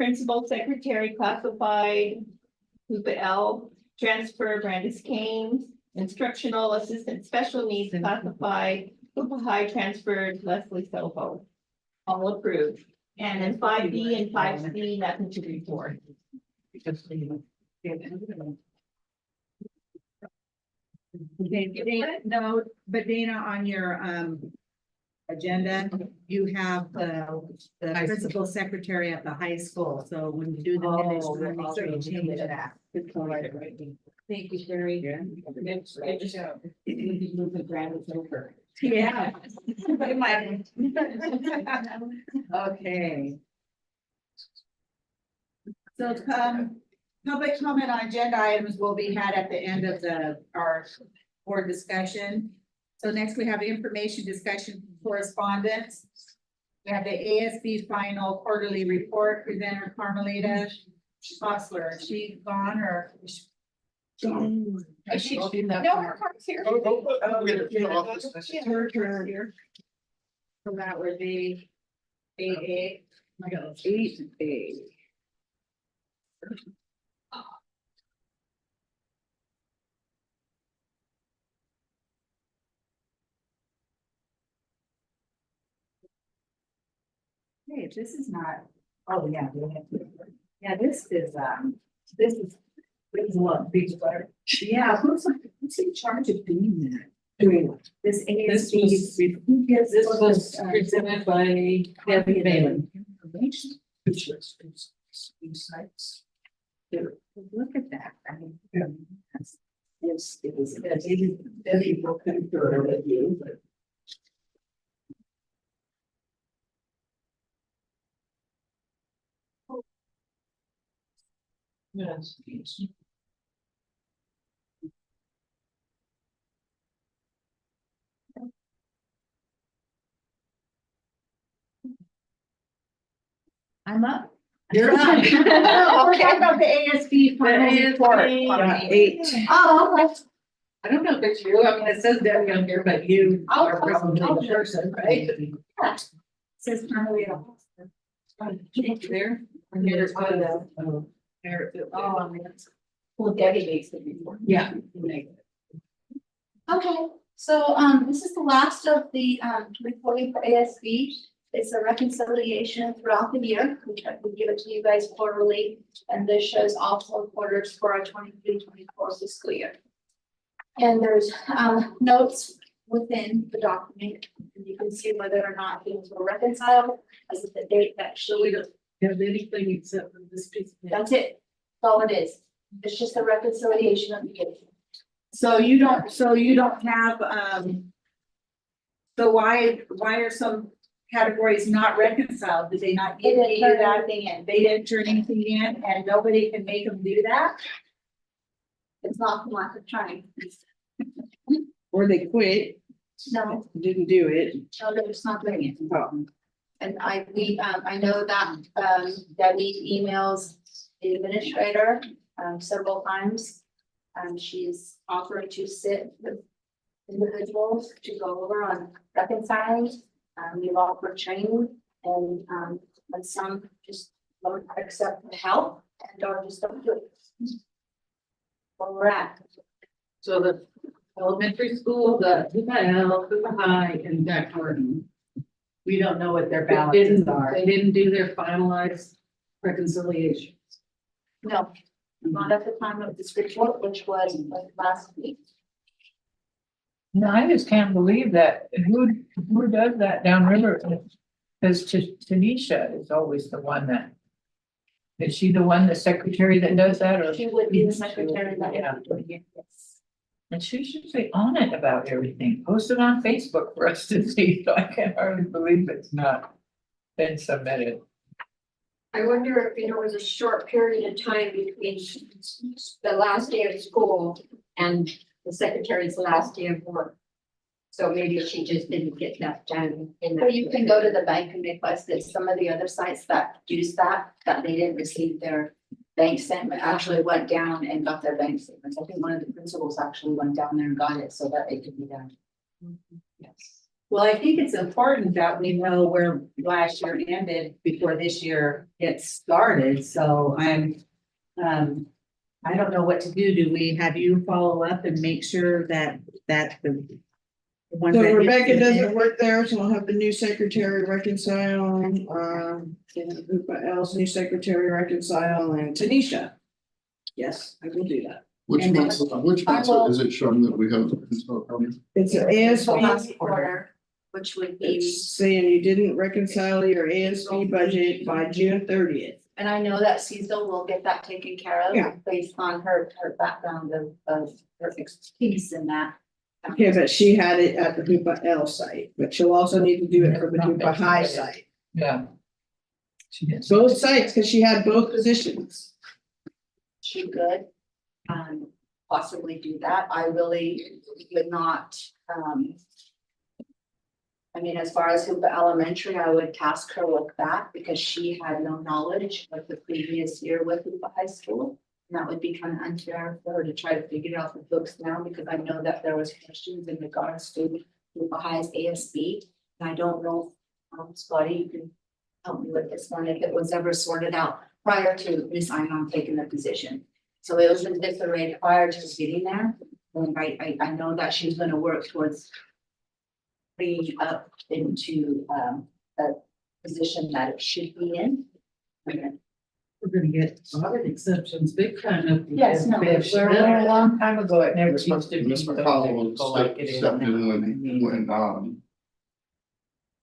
Principal secretary classified, Hoopa L, transfer Brandis Kane, instructional assistant special needs classified, Hoopa High transferred Leslie Soho. All approved. And then 5B and 5C, nothing to report. No, but Dana, on your agenda, you have the principal secretary at the high school, so when you do the minutes, you wanna make sure you change that. Thank you, Sherry. Yeah. Okay. So, public comment on agenda items will be had at the end of our board discussion. So next we have information discussion correspondence. We have the ASB final quarterly report, presenter Carmelita Fossler. Is she gone or? Is she? No, her card's here. Her turn here. So that would be 8A. I got 8A. Hey, this is not, oh, yeah. Yeah, this is what, big letter. Yeah, who's in charge of doing that? Doing what? This ASB. This was presented by Debbie Bailey. Look at that. I mean, yes, it was. Debbie will concur with you, but. Yes. I'm up. You're up. We're talking about the ASB final report. 8. Oh, I don't know if it's you. I mean, it says Debbie on here, but you are probably the person, right? yeah. Says Carmelita. There. And here's one of the. Oh, Well, Debbie makes the report. Yeah. Okay, so this is the last of the reporting for ASB. It's a reconciliation throughout the year. We give it to you guys quarterly, and this shows all 4 quarters for our 23-24 fiscal year. And there's notes within the document, and you can see whether or not things were reconciled as of the date that We she. don't have anything except for this piece. That's it. That's all it is. It's just a reconciliation of the year. so you don't have, so why are some categories not reconciled? Did they not give They you didn't turn that? anything in. They didn't turn anything in and nobody can make them do that? It's not from lack of trying. Or they quit, No, didn't do it. no, they're just not doing it. Oh. And I know that Debbie emails the administrator several times. She's offered to sit with individuals to go over on reconciling. We've offered training and some just don't accept the help and or just don't do it. Where we're at. So the elementary school, the Hoopa High and Jack Martin. We don't know what their They balances are. didn't do their finalized reconciliation. No, not at the time of this report, which was like last week. No, I just can't believe that. Who does that downriver? Because Tanisha is always the one that. Is she the one, the secretary that does that, or? She would be the secretary that Yeah. would be doing it, yes. And she's usually on it about everything, posted on Facebook for us to see, so I can hardly believe it's not been submitted. I wonder if there was a short period of time between the last day of school and the secretary's last day of work. So maybe she just didn't get that done in Or that. you can go to the bank and request that some of the other sites that use that they didn't receive their bank statement, actually went down and got their bank statements. I think one of the principals actually went down there and got it so that it could be done. Yes. Well, I think it's important that we know where last year ended before this year gets started, so I don't know what to do. Do we have you follow up and make sure that the ones So that get Rebecca doesn't submitted- work there, so I'll have the new secretary reconcile, and who else, new secretary reconcile, and Tanisha. Yes, I will do that. Which And month, which I month will- is it showing that we have? installed coverage? It's an The ASB, last quarter, which would be, it's saying you didn't reconcile your ASB budget by June 30th. and I know that Cecil will get that taken care of. Yeah. Based on her background of her expertise in that. Okay, but she had it at the Hoopa L site, but she'll also need to do it for the Hoopa High site. Yeah. She did. Both sites, because she had both positions. She could, possibly do that. I really would not, I mean, as far as Hoopa Elementary, I would task her with that because she had no knowledge of the previous year with Hoopa High School. And that would be kind of unfair for her to try to figure out the books now, because I know that there was questions in regards to Hoopa High's ASB. And I don't know, Scotty, you can help me with this one, if it was ever sorted out prior to Ms. Inon taking the position. So it was in disarray prior to getting there, and I know that she's gonna work towards bringing up into, a position that it should be in. Okay. We're gonna get audit exceptions big time up. Yes, no, We're a long time ago, it never used to be. Ms. so McConnell technical like it is stepped in now. I mean, when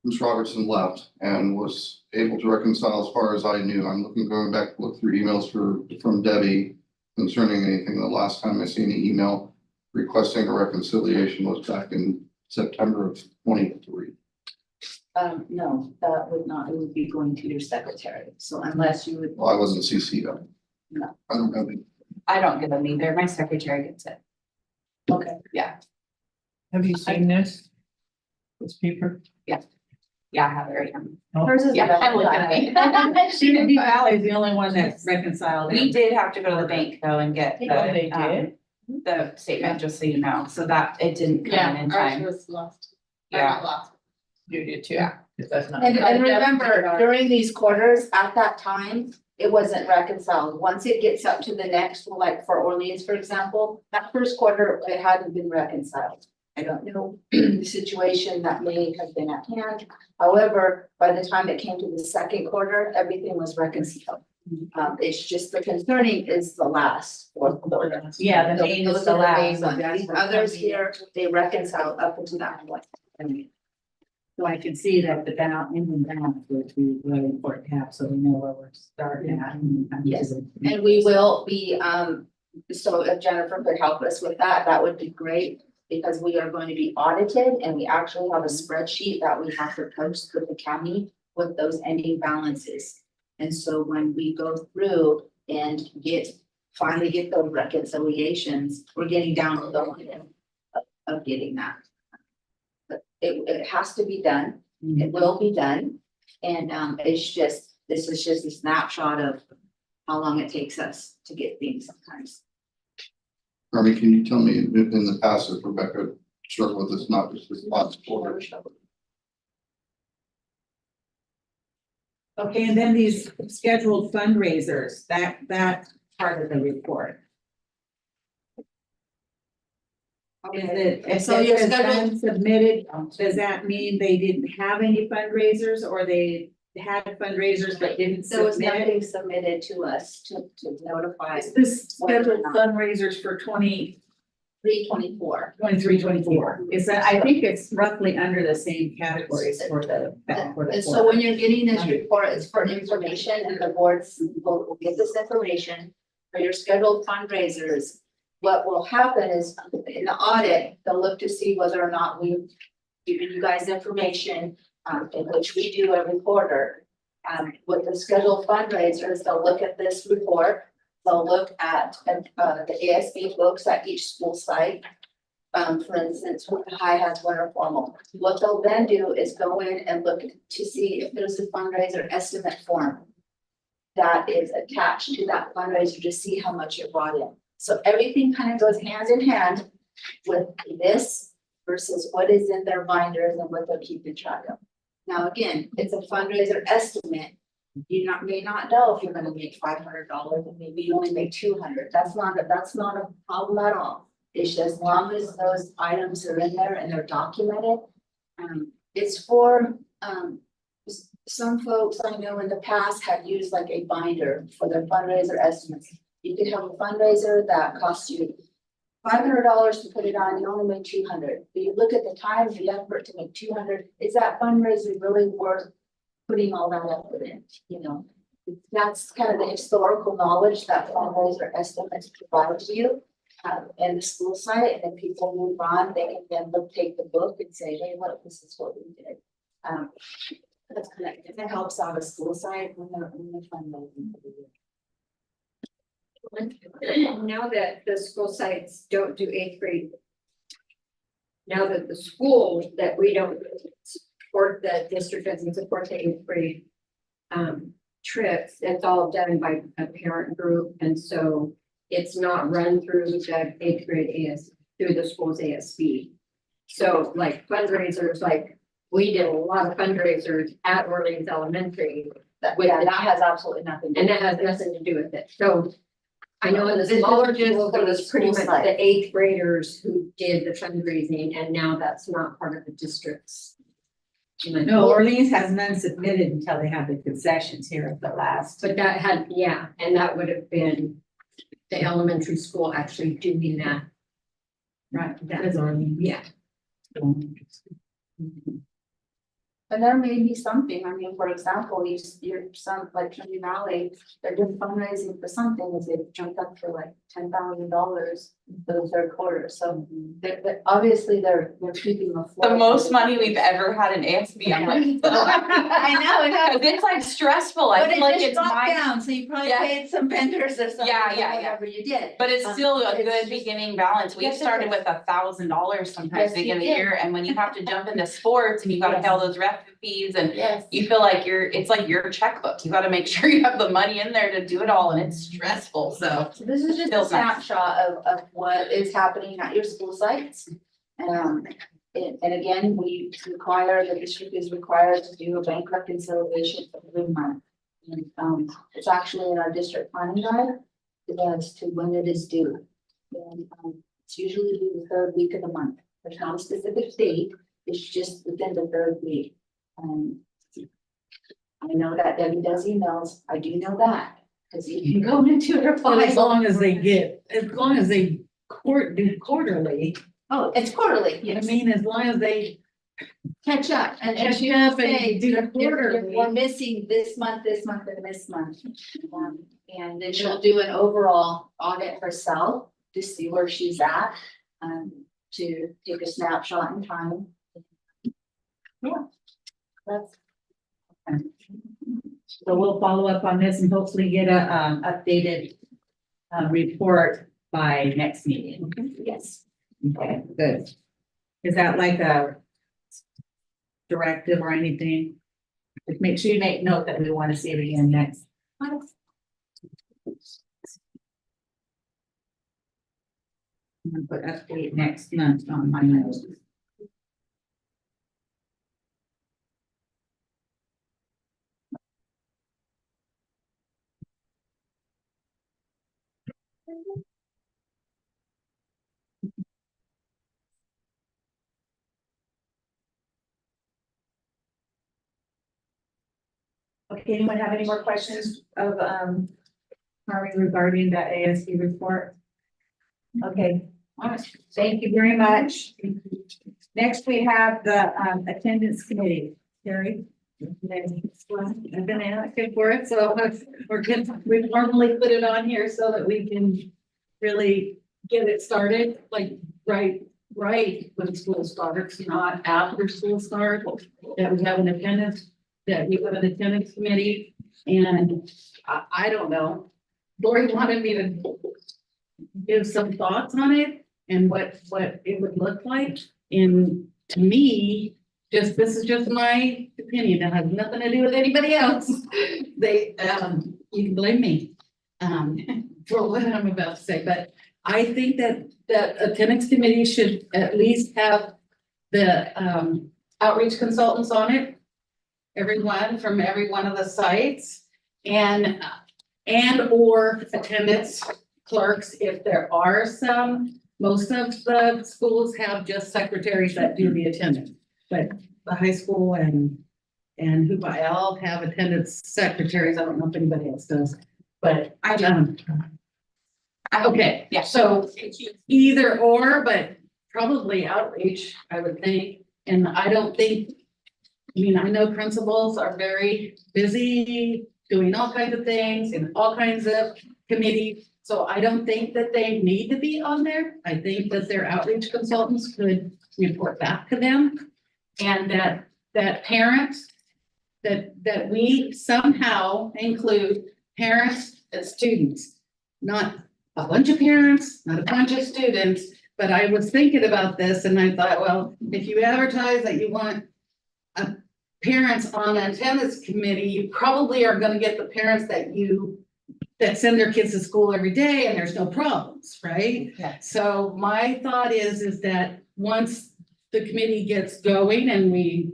Ms. Robertson left and was able to reconcile as far as I knew. I'm going back to look through emails from Debbie concerning anything. The last time I seen an email requesting a reconciliation was back in September of 23. No, that would not, it would be going to your secretary, so unless you would, Well, I wasn't CC'd on. No. I don't have any. I don't get them either. My secretary gets it. okay, Have you seen this? This paper? Yeah, I have it right here. hers is. Yeah, I'm looking at it. Trinity Valley is the only one that's Yes. reconciled. We did have to go to the bank though and get Oh, they the, did? the statement, just so you know, so that it didn't come in time. was lost. Yeah. You did too? Yeah. 'Cause that's not. And remember, during these quarters, at that time, it wasn't reconciled. Once it gets up to the next, like for Orleans, for example, that first quarter, it hadn't been reconciled. I don't know the situation that may have been at hand. However, by the time it came to the second quarter, everything was reconciled. It's just the concerning is the last fourth quarter. Yeah, the main is Those the are main last. ones. These others here, they reconcile up into that point. So I can see that the balance, in and balance would be really important to have, so we know where we're starting at. Yes. And we will be, so if Jennifer could help us with that, that would be great. Because we are going to be audited and we actually have a spreadsheet that we have to post to the county with those ending balances. And so when we go through and finally get those reconciliations, we're getting down to the line of getting that. But it has to be done. It will be done. And this is just a snapshot of how long it takes us to get things sometimes. Army, can you tell me in the past if Rebecca struggled with this, not just this last quarter? Okay, and then these scheduled fundraisers, that part of the report. Is it, if So your it's scheduled- unsubmitted, does that mean they didn't have any fundraisers or they had fundraisers but didn't There was submit? nothing submitted to us to notify Is this scheduled fundraisers for 3/24. 23-24? Is that, I think it's roughly under the same categories for the. And so when you're getting this report, it's for information and the boards will get this information for your scheduled fundraisers. What will happen is in the audit, they'll look to see whether or not we've given you guys information, in which we do every quarter. With the scheduled fundraisers, they'll look at this report. They'll look at the ASB books at each school site. For instance, Hoopa High has winter formal. What they'll then do is go in and look to see if there's a fundraiser estimate form that is attached to that fundraiser to see how much it brought in. So everything kind of goes hand in hand with this versus what is in their binders and what they're keeping track of. Now, again, it's a fundraiser estimate. May not know if you're gonna make $500 and maybe you only make 200. That's not a problem at all. It's just as long as those items are in there and they're documented. It's for, some folks I know in the past have used like a binder for their fundraiser estimates. You could have a fundraiser that costs you $500 to put it on, you only make 200. But you look at the time, the effort to make 200, is that fundraiser really worth putting all that effort in, you know? That's kind of the historical knowledge that fundraiser estimates provide to you. And the school site, and then people move on, they can then take the book and say, hey, look, this is what we did. That's connected, that helps out a school site when they're fundraising for the year. Now that the school sites don't do 8th grade. Now that the school that we don't support, the district doesn't support the 8th grade. Trips, it's all done by a parent group, and so it's not run through the 8th grade through the school's ASB. So like fundraisers, like we did a lot of fundraisers at Orleans Elementary. That has absolutely nothing to do. And that has nothing to do with it. So I know in the smaller schools, it was pretty much the 8th graders who did the fundraising, and now that's not part of the district's. No, Orleans has none submitted until they have the concessions here at the last. But that had, yeah, and that would have been the elementary school actually doing that. Right, that is Orleans. Yeah. And there may be something, I mean, for example, you're some, like Trinity Valley, they're doing fundraising for something, is they've jumped up for like $10,000 for the third quarter, so they're obviously they're keeping afloat. The most money we've ever had in ASB, I'm like. I know. Cause it's like stressful, I But feel it like just it's dropped my, down, so you probably Yeah. paid some vendors or something, Yeah, or yeah. whatever you did. but it's still a It's good just- beginning balance. We've Yes, it started is. with $1,000 sometimes Yes, beginning of the you did. year, and when you have to jump into sports and you gotta Yes. pay all those rep fees and Yes. you feel like it's like your checkbook. You gotta make sure you have the money in there to do it all, and it's stressful, so. So this is just a Feels nice. snapshot of what is happening at your school sites. And again, the district is required to do a bank reconciliation every month. And it's actually in our district planning guide as to when it is due. And it's usually due the 3rd week of the month. There's not a specific date, it's just within the 3rd week. I know that Debbie does emails, I do know that, because you can go into her But as file. long as they do quarterly, Oh, it's quarterly, I yes. mean, as long as they Catch up and catch she up will say, and do "You're- quarterly. we're missing this month, and this month. And then she'll do an overall audit herself to see where she's at, to take a snapshot in time. Yeah. That's, So we'll follow up on this and hopefully get a updated report by next meeting. yes. Okay, good. Is that like a directive or anything? Just make sure you make note that we want to see it again next. I'm gonna put update next month on my notes. Okay, anyone have any more questions of, Harvey regarding the ASD report? Okay, thank you very much. Next, we have the, attendance committee, Terry. I've been asking for it, so we're good. We formally put it on here so that we can really get it started, like, right when school starts, not after school starts. That we have an attendance, that we have an attendance committee, and I don't know. Lori wanted me to give some thoughts on it and what it would look like. And to me, this is just my opinion. It has nothing to do with anybody else. They, you can blame me, for what I'm about to say, but I think that attendance committee should at least have outreach consultants on it. Everyone from every one of the sites and or attendance clerks, if there are some. Most of the schools have just secretaries that do the attendance, but the high school and Hoopa L have attendance secretaries. I don't know if anybody else does, but I do. Okay, Yeah. so either or, but probably outreach, I would think. And I don't think, I mean, I know principals are very busy doing all kinds of things and all kinds of committees. So I don't think that they need to be on there. I think that their outreach consultants could report back to them. And that parents, that we somehow include parents and students, not a bunch of parents, not a bunch of students. But I was thinking about this and I thought, well, if you advertise that you want parents on an attendance committee, you probably are gonna get the parents that send their kids to school every day and there's no problems, right? Yeah. So my thought is that once the committee gets going and we,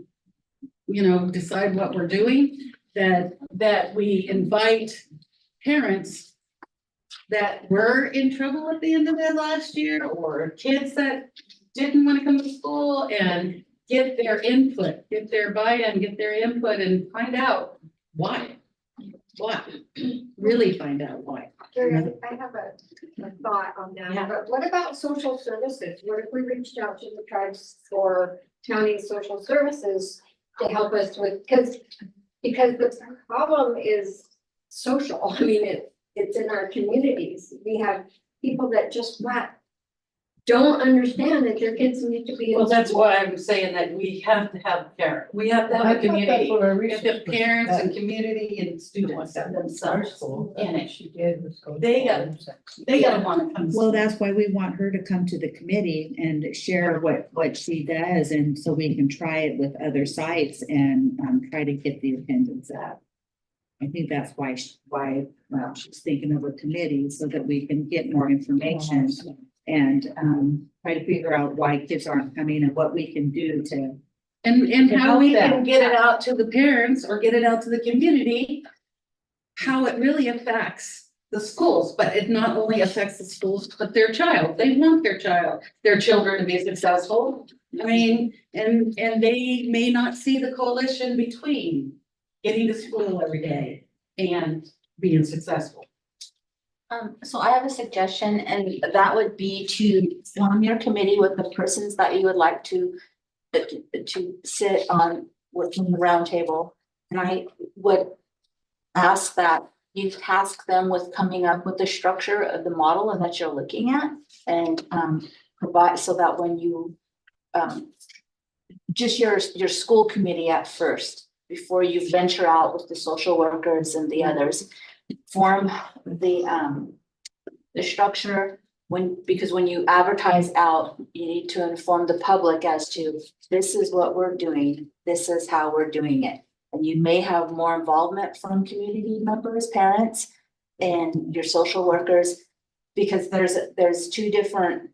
decide what we're doing, that we invite parents that were in trouble at the end of that last year, or kids that didn't want to come to school, and get their input, get their buy-in, get their input, and find out why. Really find out why. Carrie, I have a thought on that, Yeah. but what about social services? What if we reached out to the tribes or county social services to help us with, because the problem is social. I mean, it's in our communities. We have people that just don't understand that their kids need to be. in Well, that's school. why I'm saying that we have to have parents, we have to have a community. We have to have parents and community and students themselves in it. She did was go. They gotta wanna come. Well, that's why we want her to come to the committee and share what she does, and so we can try it with other sites and try to get the attendance up. I think that's why she's thinking of a committee, so that we can get more information and try to figure out why kids aren't coming and what we can do to. And To how help we them. can get it out to the parents or get it out to the community, how it really affects the schools, but it not only affects the schools, but their child. They want their children to be successful. I mean, and they may not see the coalition between getting to school every day and being successful. So I have a suggestion, and that would be to form your committee with the persons that you would like to sit on within the round table. And I would ask that you task them with coming up with the structure of the model and that you're looking at, and provide so that when you just your school committee at first, before you venture out with the social workers and the others, form the structure because when you advertise out, you need to inform the public as to this is what we're doing, this is how we're doing it. And you may have more involvement from community members, parents, and your social workers, because there's two different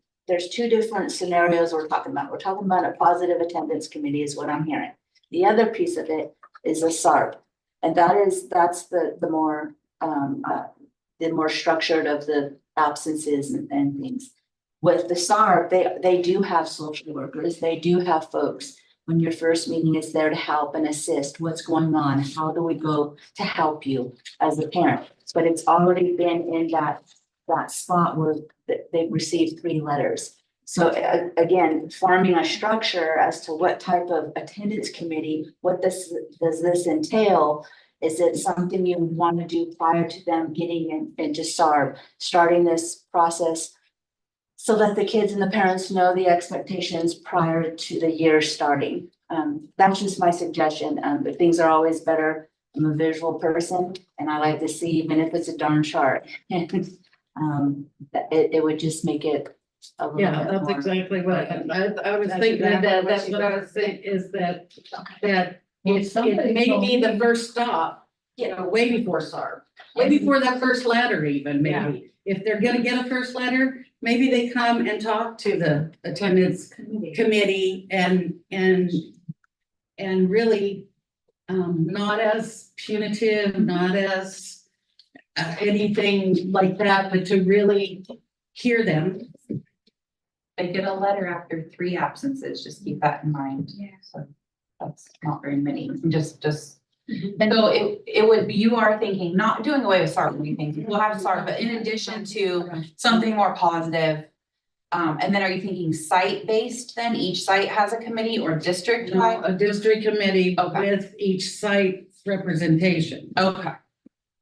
scenarios we're talking about. We're talking about a positive attendance committee is what I'm hearing. The other piece of it is a SARP. And that's the more structured of the absences and things. With the SARP, they do have social workers, they do have folks. When your first meeting is there to help and assist, what's going on, how do we go to help you as a parent? But it's already been in that spot where they've received 3 letters. So again, forming a structure as to what type of attendance committee, what does this entail? Is it something you want to do prior to them getting into SARB, starting this process so that the kids and the parents know the expectations prior to the year starting? That's just my suggestion, but things are always better. I'm a visual person and I like to see, even if it's a darn chart. It would just make it a little Yeah, bit that's more. exactly what I was That's thinking, exactly that's what what I was saying, is that Well, it somebody may told be the me- first stop, way before SARB, way before that first letter even, maybe. If they're gonna get a first letter, maybe they come and talk to the attendance committee and really not as punitive, not as anything like that, but to really hear them. They get a letter after 3 absences, just keep that in mind. Yeah. So that's not very many, just. And so it would be, you are thinking, not doing away with SART, we think, we'll have SART, but in addition to something more positive. And then are you thinking site-based then? Each site has a committee or district? No, a district committee Okay. with each site's representation Okay,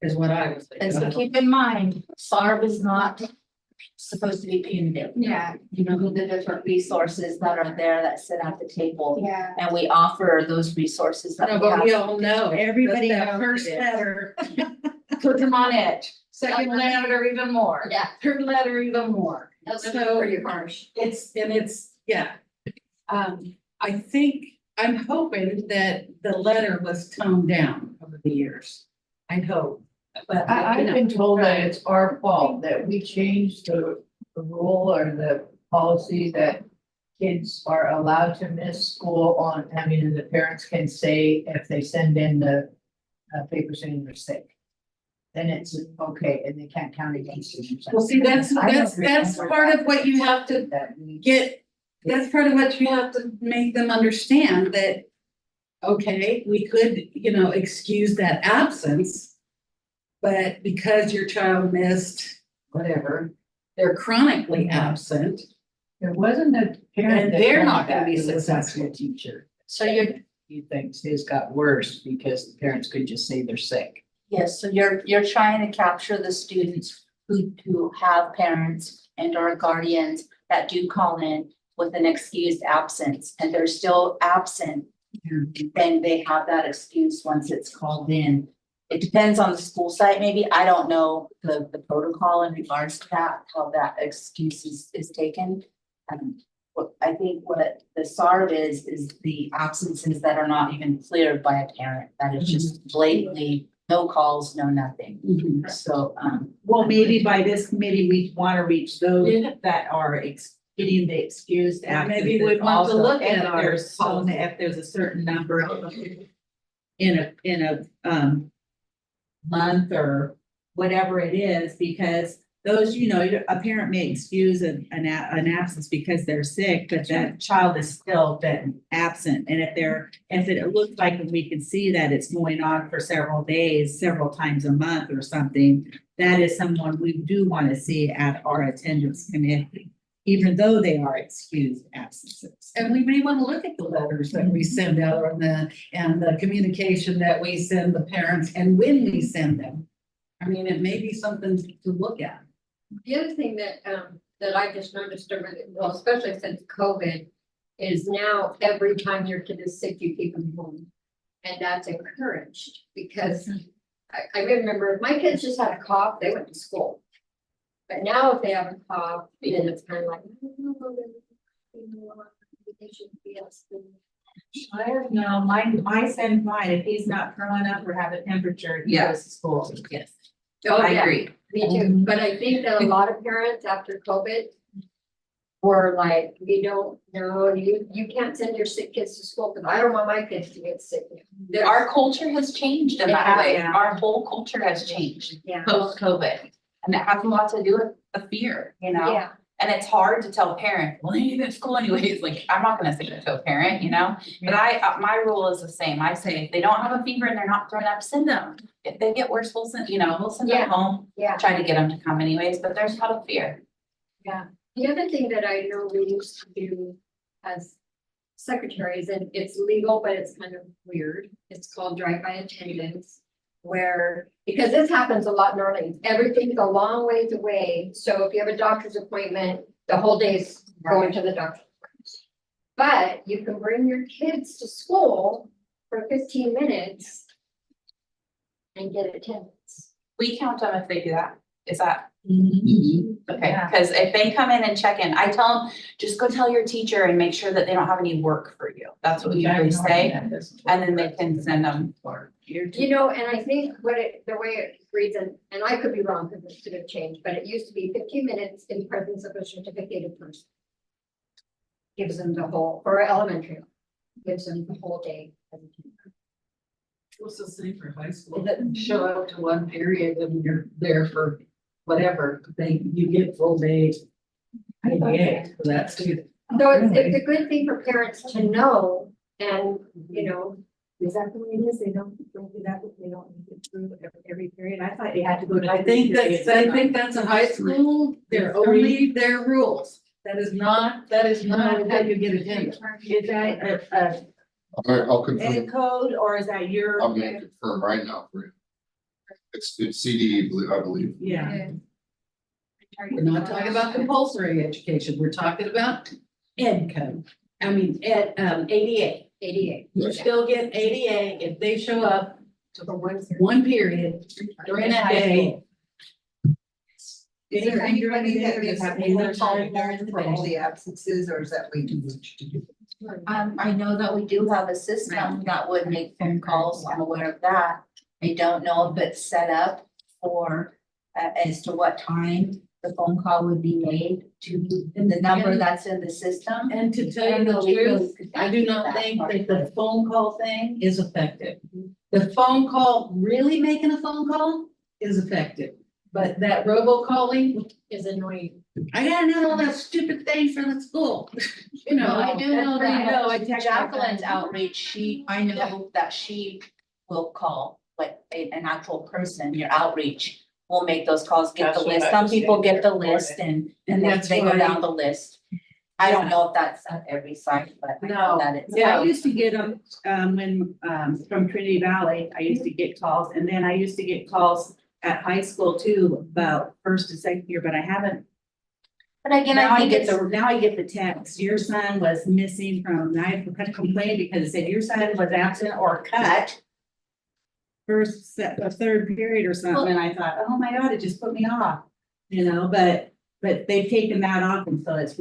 is what I was And so thinking. keep in mind, SARB is not supposed to be punitive. Yeah. You know, the different resources that are there that sit at the table. Yeah. And we offer those resources that No, we but we have. all know. Everybody that knows First it. letter, put them on edge. Second letter even more. Yeah. third letter even more. That's So pretty harsh. Yeah. I think, I'm hoping that the letter was toned down over the years. I hope. But I've been told that it's our fault, that we changed the rule or the policy that kids are allowed to miss school on, I mean, the parents can say if they send in the paper saying they're sick. Then it's okay, and they can't count against it. Well, see, that's part of what you have to get, that's part of what you have to make them understand that, okay, we could, excuse that absence. But because your child missed whatever, they're chronically absent. It wasn't a parent. And that they're told not me gonna that, be it was successful. actually a teacher. So you're, He thinks his got worse because the parents could just say they're sick. yes, so you're trying to capture the students who have parents and or guardians that do call in with an excused absence and they're still absent. Then they have that excuse once it's called in. It depends on the school site, maybe. I don't know the protocol in regards to that, how that excuse is taken. I think what the SARB is the absences that are not even cleared by a parent, that is just blatantly no calls, no nothing. So, Well, maybe by this committee, we want to reach those that are getting the excused And maybe absences we'd want to also. look And at if our there's some- policy. if there's a certain number of in a month or whatever it is, because those, a parent may excuse an absence because they're sick, but that child has still been absent. And if it looks like we can see that it's going on for several days, several times a month or something, that is someone we do want to see at our attendance committee, even though they are excused absences. And we may want to look at the letters that we send out and the communication that we send the parents and when we send them. I mean, it may be something to look at. The other thing that I just noticed over, well, especially since COVID, is now every time your kid is sick, you keep them home. And that's encouraged because I remember my kids just had a cough, they went to school. But now if they have a cough, then it's kind of like. They should be at school. I don't know, my son's fine, if he's not throwing up or have a temperature, he Yeah. goes to school. Yes. Oh, I yeah. agree. Me too, but I think that a lot of parents after COVID were like, you don't know, you can't send your sick kids to school, because I don't want my kids to get sick. Our culture has changed in It that has, way. yeah. Our whole culture has changed Yeah. post-COVID. And it has a lot to do with the fear, Yeah, And it's hard to tell parents, well, they need to go to school anyways. Like, I'm not gonna say that to a parent, But my rule is the same. I say, if they don't have a fever and they're not throwing up, send them. If they get worse, we'll send them Yeah. home. yeah. Try to get them to come anyways, but there's a lot of fear. The other thing that I know we used to do as secretaries, and it's legal, but it's kind of weird, it's called drive-by attendance. Where, because this happens a lot in Orleans, everything's a long ways away, so if you have a doctor's appointment, the whole day's going to the doctor. But you can bring your kids to school for 15 minutes. And get attendance. We count them if they do that. Is that? Mm-hmm. Okay, Yeah. because if they come in and check in, I tell them, just go tell your teacher and make sure that they don't have any work for you. That's what we usually say. And then they can send them. You know, and I think the way it reads, and I could be wrong because it should have changed, but it used to be 15 minutes in presence of a certificated person. Gives them the whole, for elementary, gives them the whole day. What's the same for high school? Show up to one period and you're there for whatever, you get full day. KDA, so that's too. So it's a good thing for parents to know and, you know, exactly what it is. They don't do that, they don't get through every period. I thought they had to go to. I think that's a high school, they're only their rules. That is not how you get attendance. Is that a I'll confirm, ed code or is that your? I'm gonna confirm right now for you. It's CDE, I believe. Yeah. We're not talking about compulsory education, we're talking about ed code. I mean, ADA. 88. You still get ADA if they show up to For one period during a day. Is there anybody that is have English during the for all day? the absences, or is that way too much to do? I know that we do have a system that would make phone calls, I'm aware of that. I don't know if it's set up for, as to what time the phone call would be made to the number that's in the system. And to tell you the truth, I do not think that the phone call thing is effective. The phone call, really making a phone call is effective, but that robocalling, Is annoying. I gotta know all that stupid thing from the school. You know, I do know pretty that, low. I text my Jacqueline's friend. outreach, I know that she will call, like, an actual person, your outreach. Will make those calls, get That's the what list, I some was people saying get the before. list and And then that's they go why- down the list. I don't know if that's at every site, but I know No. that it's. I used to get them, when, from Trinity Valley, I used to get calls, and then I used to get calls at high school too, about first and second year, but I haven't. But again, Now I I think get it's, now I get the text, your son was missing from, and I complained because it said your son was absent or cut. Third period or something, and I thought, oh my God, it just put me off, you know, but they've taken that off, and so that's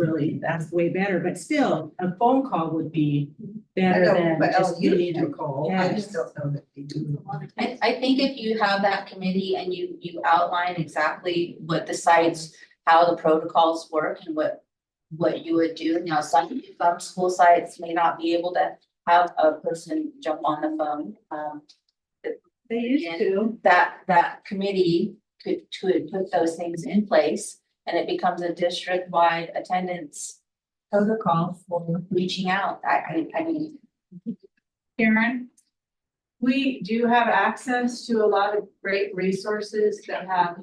way better, but still, a phone call would be I better know, than but just you getting need to a call, I Yes. just don't know that they do. I think if you have that committee and you outline exactly what the sites, how the protocols work and what you would do. Now, some school sites may not be able to have a person jump on the phone. They used to. That committee could put those things in place and it becomes a district-wide attendance protocol for reaching out. I mean, Karen, we do have access to a lot of great resources that have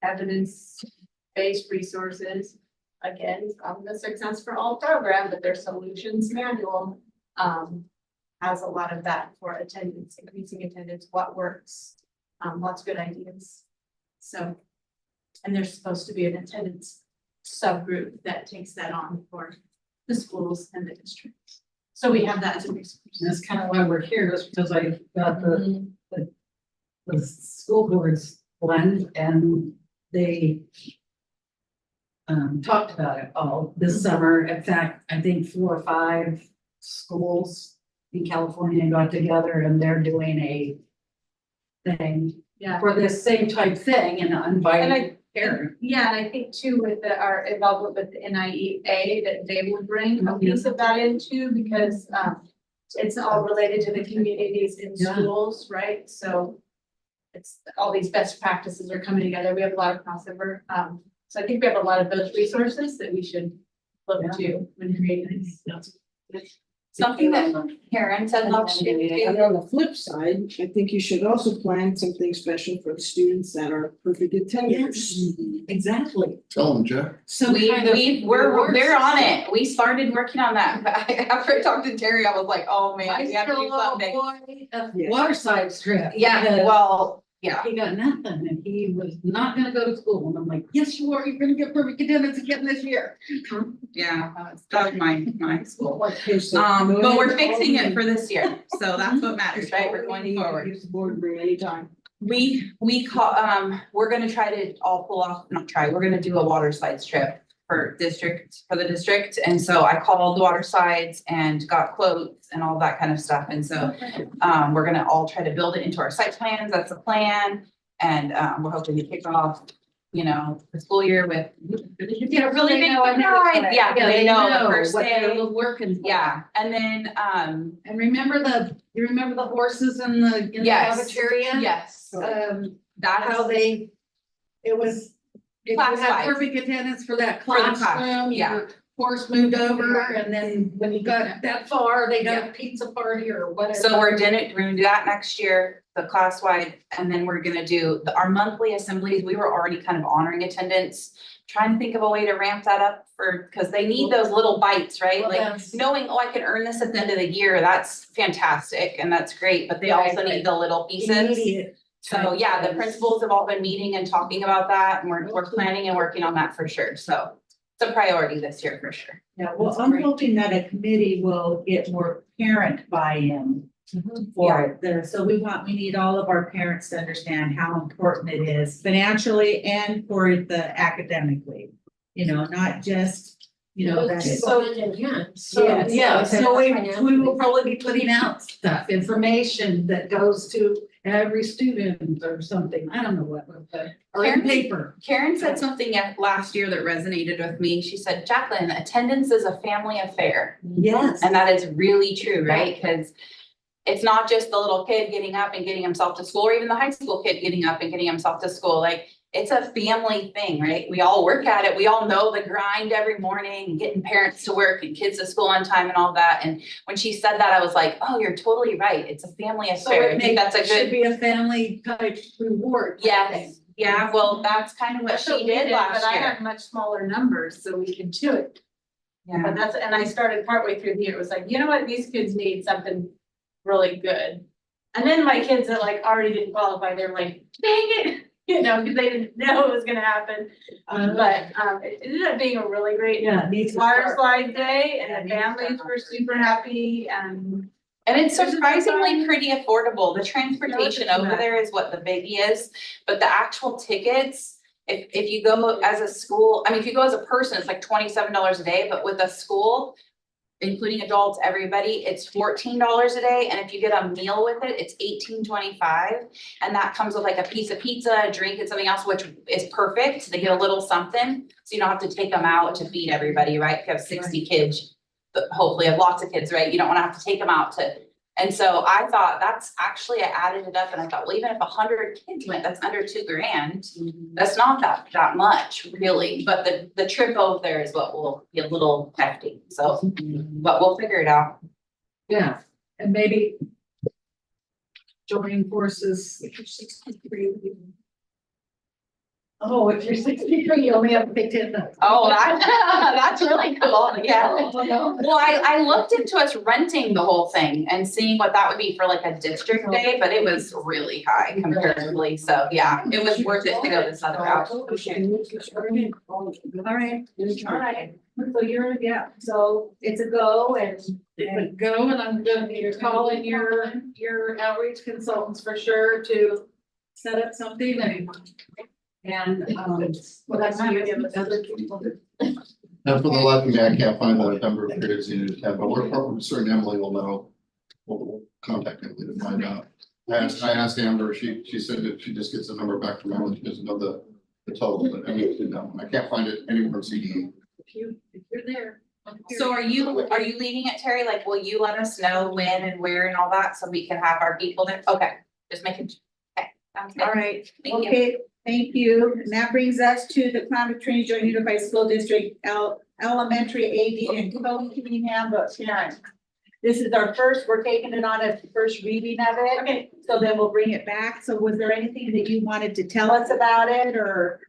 evidence-based resources. Again, from the Success for All program, but their solutions manual has a lot of that for attendance, increasing attendance, what works, lots of good ideas. So, and there's supposed to be an attendance subgroup that takes that on for the schools and the districts. So we have that as a resource. And that's kind of why we're here, is because I got the school boards one and they talked about it all this summer. In fact, I think 4 or 5 schools in California got together and they're doing a thing Yeah. for this same type thing and inviting parents. Yeah, and I think too with our involvement with the NIEA that they would bring a piece of that into because it's all related to the communities in Yeah. schools, right? So it's all these best practices are coming together. We have a lot of crossover. So I think we have a lot of those resources that we should look to when creating these. something that parents have option to And on the flip side, I think you should also plan something special for the students that are perfect attenders. Exactly. Tell them, Jack. Some kind of We're on it. We started working on that. After I talked to Terry, I was like, oh man, we have to do something. Waterside strip. Yeah, because well, yeah. He got nothing and he was not gonna go to school. And I'm like, yes, you are. You're gonna get perfect attendance again this year. Yeah, that was my school. Okay, so But go we're ahead. fixing it for this year. So that's what matters, right? We're going forward. Use the boardroom anytime. We call, we're gonna try to all pull off, not try, we're gonna do a waterside strip for the district. And so I called Watersides and got quotes and all that kind of stuff. And so we're gonna all try to build it into our site plans. That's the plan. And we're hoping to kick off, you know, the school year with, you know, really big surprise. Yeah, they know the first what they're day. working for. Yeah, and then, And you remember the horses in the Yes. cafeteria? yes, How that's, they, it was, if you had Class-wise. perfect attendance for that For the class, classroom, yeah. your horse moved over, and then when you got that far, they got Yeah. a pizza party or whatever. so we're gonna do that next year, the class wide, and then we're gonna do our monthly assemblies. We were already kind of honoring attendance. Trying to think of a way to ramp that up cause they need those little bites, right? Well, Like that's- knowing, oh, I can earn this at the end of the year, that's fantastic and that's great, but they also need the little pieces. Immediate. So yeah, the principals have all been meeting and talking about that, and we're planning and working on that for sure, so it's a priority this year for sure. Yeah, well, I'm hoping that a committee will get more parent buy-in for it. So we need all of our parents to understand how important it is financially and for the academically. You know, not just, you know, that it's. So in hand. So, yeah, so we financially. will probably be putting out stuff, information that goes to every student or something, I don't know what, but, or in Karen? paper. Karen said something last year that resonated with me. She said, Jacqueline, attendance is a family affair. Yes. And that is really true, right? Because it's not just the little kid getting up and getting himself to school, or even the high school kid getting up and getting himself to school. Like, it's a family thing, right? We all work at it. We all know the grind every morning, getting parents to work and kids to school on time and all that. And when she said that, I was like, oh, you're totally right. It's a family So affair. I it think that's a should good, be a family type reward. yes. Yeah, well, that's kind of what That's what she we did last But I year. have much smaller numbers, so we can do it. Yeah. But and I started partway through the year, it was like, you know what, these kids need something really good. And then my kids that like already didn't qualify, they're like, dang it, you know, because they didn't know it was gonna happen. But it ended up being a really great Yeah, it needs to water start. slide day, Yeah, and it the needs to families start. were super happy, and And it's This is surprisingly fun. pretty affordable. The transportation No, it's over not. there is what the biggie is, but the actual tickets, if you go as a school, I mean, if you go as a person, it's like $27 a day, but with a school, including adults, everybody, it's $14 a day, and if you get a meal with it, it's $18.25. And that comes with like a piece of pizza, a drink, and something else, which is perfect. They get a little something, so you don't have to take them out to feed everybody, right? If you have 60 kids, but hopefully you have lots of kids, right? You don't wanna have to take them out to. And so I thought that's actually, I added it up and I thought, well, even if 100 kids went, that's under $2,000. That's not that much really, but the trip over there is what will be a little hefty, so, but we'll figure it out. Yeah, and maybe join forces. Oh, if you're 63, you only have to pay $10. Oh, that's really cool, yeah. Well, I looked into us renting the whole thing and seeing what that would be for like a district day, but it was really high comparatively, so yeah, it was worth it to go this other route. All right. all right, so yeah, so it's a go, and Go, and I'm gonna be calling your outreach consultants for sure to set up something and well, that's other people. And for the life of me, I can't find the number of periods you need to have, but we're probably certain Emily will know. We'll contact Emily to find out. I asked Amber, she said that she just gets the number back from Emily, she doesn't know the total, but I need to know. I can't find it anywhere in CDE. If you're there. So are you leading it, Terry? Like, will you let us know when and where and all that so we can have our people there? Okay, just making. Okay, sounds good. All right, Thank you. okay, thank you. And that brings us to the Klamath Trinity Joint Unified School District Elementary AD and Co-Community Handbook. Karen. This is our first, we're taking it on a first reading of it. okay. So then we'll bring it back. So was there anything that you wanted to tell us about it, or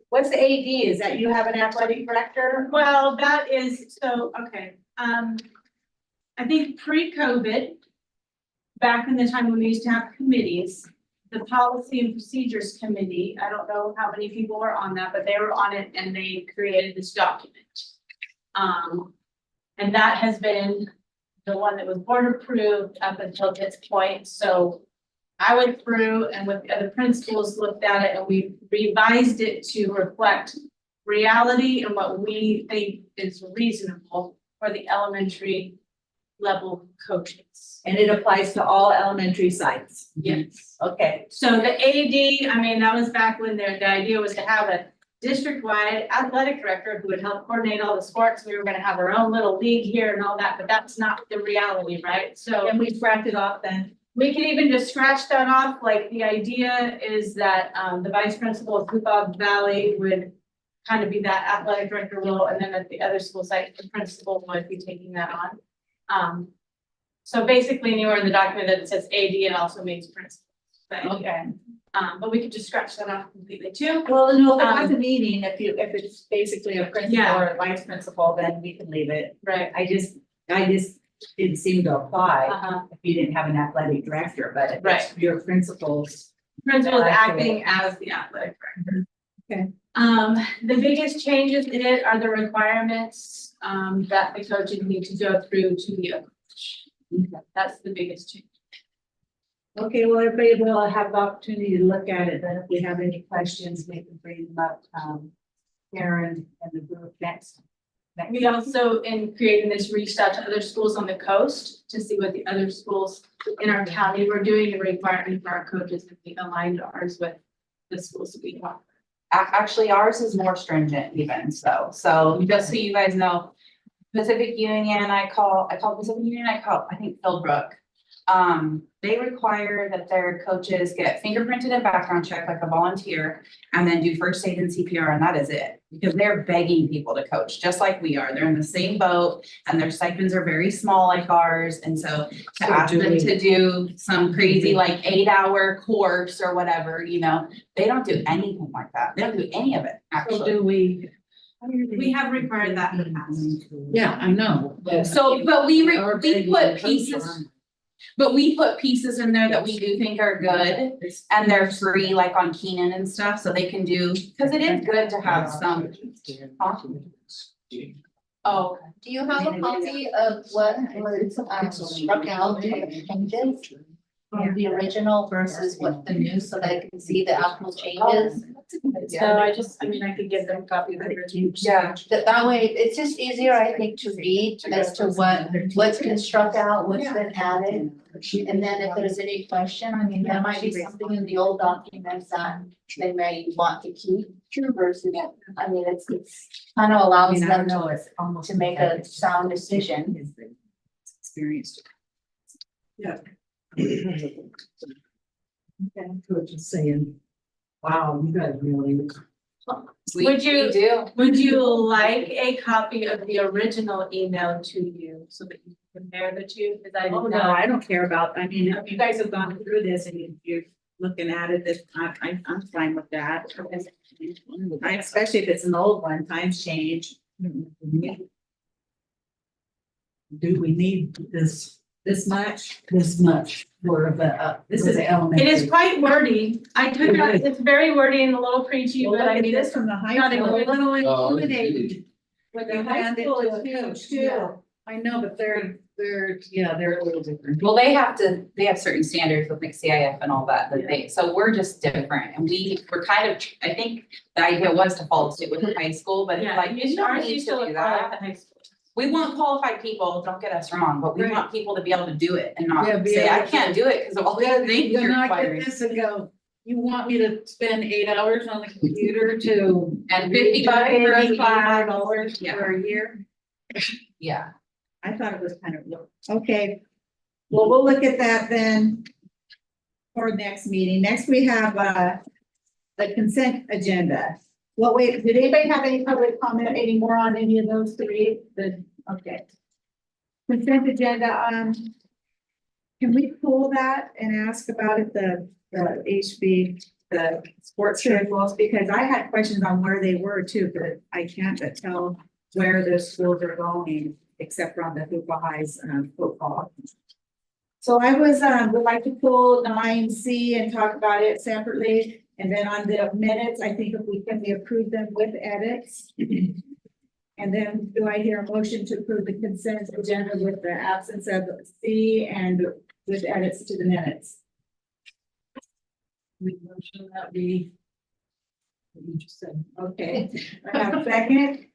what's the AD? Is that you have an athletic director? Well, that is, so, okay, I think pre-COVID, back in the time when we used to have committees, the Policy and Procedures Committee, I don't know how many people were on that, but they were on it and they created this document. And that has been the one that was board approved up until this point, so I went through and with the other principals looked at it and we revised it to reflect reality and what we think is reasonable for the elementary level coaches. And it applies to all elementary sites. Yes. Okay, So the AD, I mean, that was back when the idea was to have a district-wide athletic director who would help coordinate all the sports. We were gonna have our own little league here and all that, but that's not the reality, right? So and we scratch it off then. we can even just scratch that off, like the idea is that the vice principal of Coopog Valley would kind of be that athletic director role, and then at the other school site, the principal would be taking that on. So basically anywhere in the document that it says AD, it also means principal. Okay. But we could just scratch that off completely too. Well, no, if it has a meaning, if it's basically a principal Yeah. or a vice principal, then we can leave it. Right. I just didn't seem to apply Uh-huh. if you didn't have an athletic director, but if Right. it's your principals. Principal is Yeah, I acting as the athletic director. Okay. The biggest changes in it are the requirements, that the coaches need to go through to be a coach. That's the biggest change. Okay, well, everybody will have the opportunity to look at it, then if we have any questions, we can bring them up, Karen and the group next. We also, in creating this, reached out to other schools on the coast to see what the other schools in our county were doing, the requirement for our coaches to be aligned ours with the schools that we offer. Actually, ours is more stringent even, so just so you guys know, Pacific Union, I call Pacific Union, I think Philbrook. They require that their coaches get fingerprinted and background checked like a volunteer, and then do first aid and CPR, and that is it. Because they're begging people to coach, just like we are. They're in the same boat, and their stipends are very small like ours, and so to ask them to do some crazy like 8-hour course or whatever, you know, they don't do anything like that. They don't do any of it, So actually. do we? We have required that in the past. Yeah, I know. So, but we Our put big pieces. But we put pieces in there that we do think are good, and they're free, like on Keenan and stuff, so they can do, cause it is good to have some. Oh, Do you have a copy of what was struck out in the changes? From the original versus what the new, so that I can see the actual changes? So I could give them a copy of the. yeah, That way, it's just easier, I think, to read as to what's been struck out, what's been added. And then if there's any question, I mean, there might be something in the old documents that they may want to keep true versus, I mean, it's kind of allows them to make a sound decision. Experienced. Coach is saying, wow, you guys really. Would you- we do. Would you like a copy of the original email to you so that you can compare the two? Cause I Oh, did no, not. I don't care about, I mean, if you guys have gone through this and you're looking at it, this, I'm fine with that. Especially if it's an old one, times change. Do we need This much, this much for the, This for is- the elementary? It is quite wordy. I took out, it's very wordy and a little preachy, well, but look I at mean, this it's from the high not school. even- Little Oh, intimidating. When The you high hand it school to is a coach huge, too. yeah. I know, but they're a little different. Well, they have certain standards with like CIF and all that they, so we're just different, and we're kind of, I think the idea was to follow suit with the high school, but it's Yeah, like, you don't ours need used to to do look more like that. the high school. We want qualified people, don't get us wrong, but we Right. want people to be able to do it and Yeah, not be say, I able to- can't do it because of all the things You're you're not get requiring. this and go, you want me to spend 8 hours on the computer to. And $50 for a class. $85 Yeah. for a year? Yeah, I thought it was kind of, okay. Well, we'll look at that then. For next meeting. Next, we have, the consent agenda. Well, wait, did anybody have any public comment anymore on any of those three? Okay. Consent agenda, can we pull that and ask about it, the HB, the sports schedules? Because I had questions on where they were too, but I can't tell where the schools are going, except for on the Hoopa High's, football. So I would like to pull 9C and talk about it separately. And then on the minutes, I think if we approve them with edits. And then do I hear a motion to approve the consent agenda with the absence of C and with edits to the minutes? We motion that we You just said, okay, I have a second.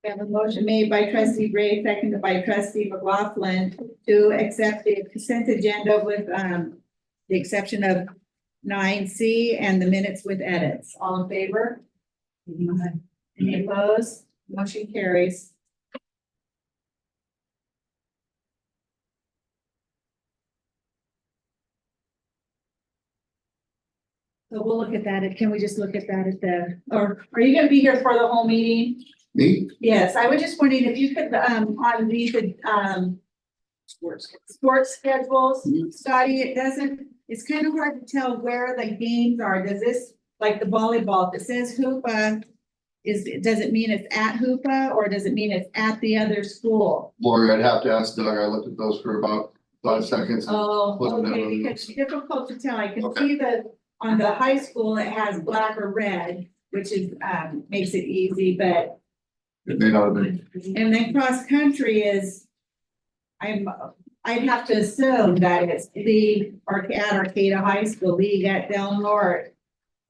We have a motion made by trustee Gray, seconded by trustee McLaughlin to accept the consent agenda with, the exception of 9C and the minutes with edits. All in favor? Any opposed? Motion carries. So we'll look at that. Can we just look at that at the, or are you gonna be here for the whole meeting? Me? Yes, I was just wondering if you could, on these, sports schedules, Scotty, it doesn't, it's kind of hard to tell where the games are. Does this, like the volleyball, if it says Hoopa, does it mean it's at Hoopa or does it mean it's at the other school? Lori, I'd have to ask Doug. I looked at those for about 5 seconds. Oh, Wasn't that okay, one? because it's difficult to tell. I can Okay. see that on the high school, it has black or red, which is, makes it easy, but It may not have been. and then cross country is, I'd have to assume that it's league or at Arcata High School, league at Del Norte.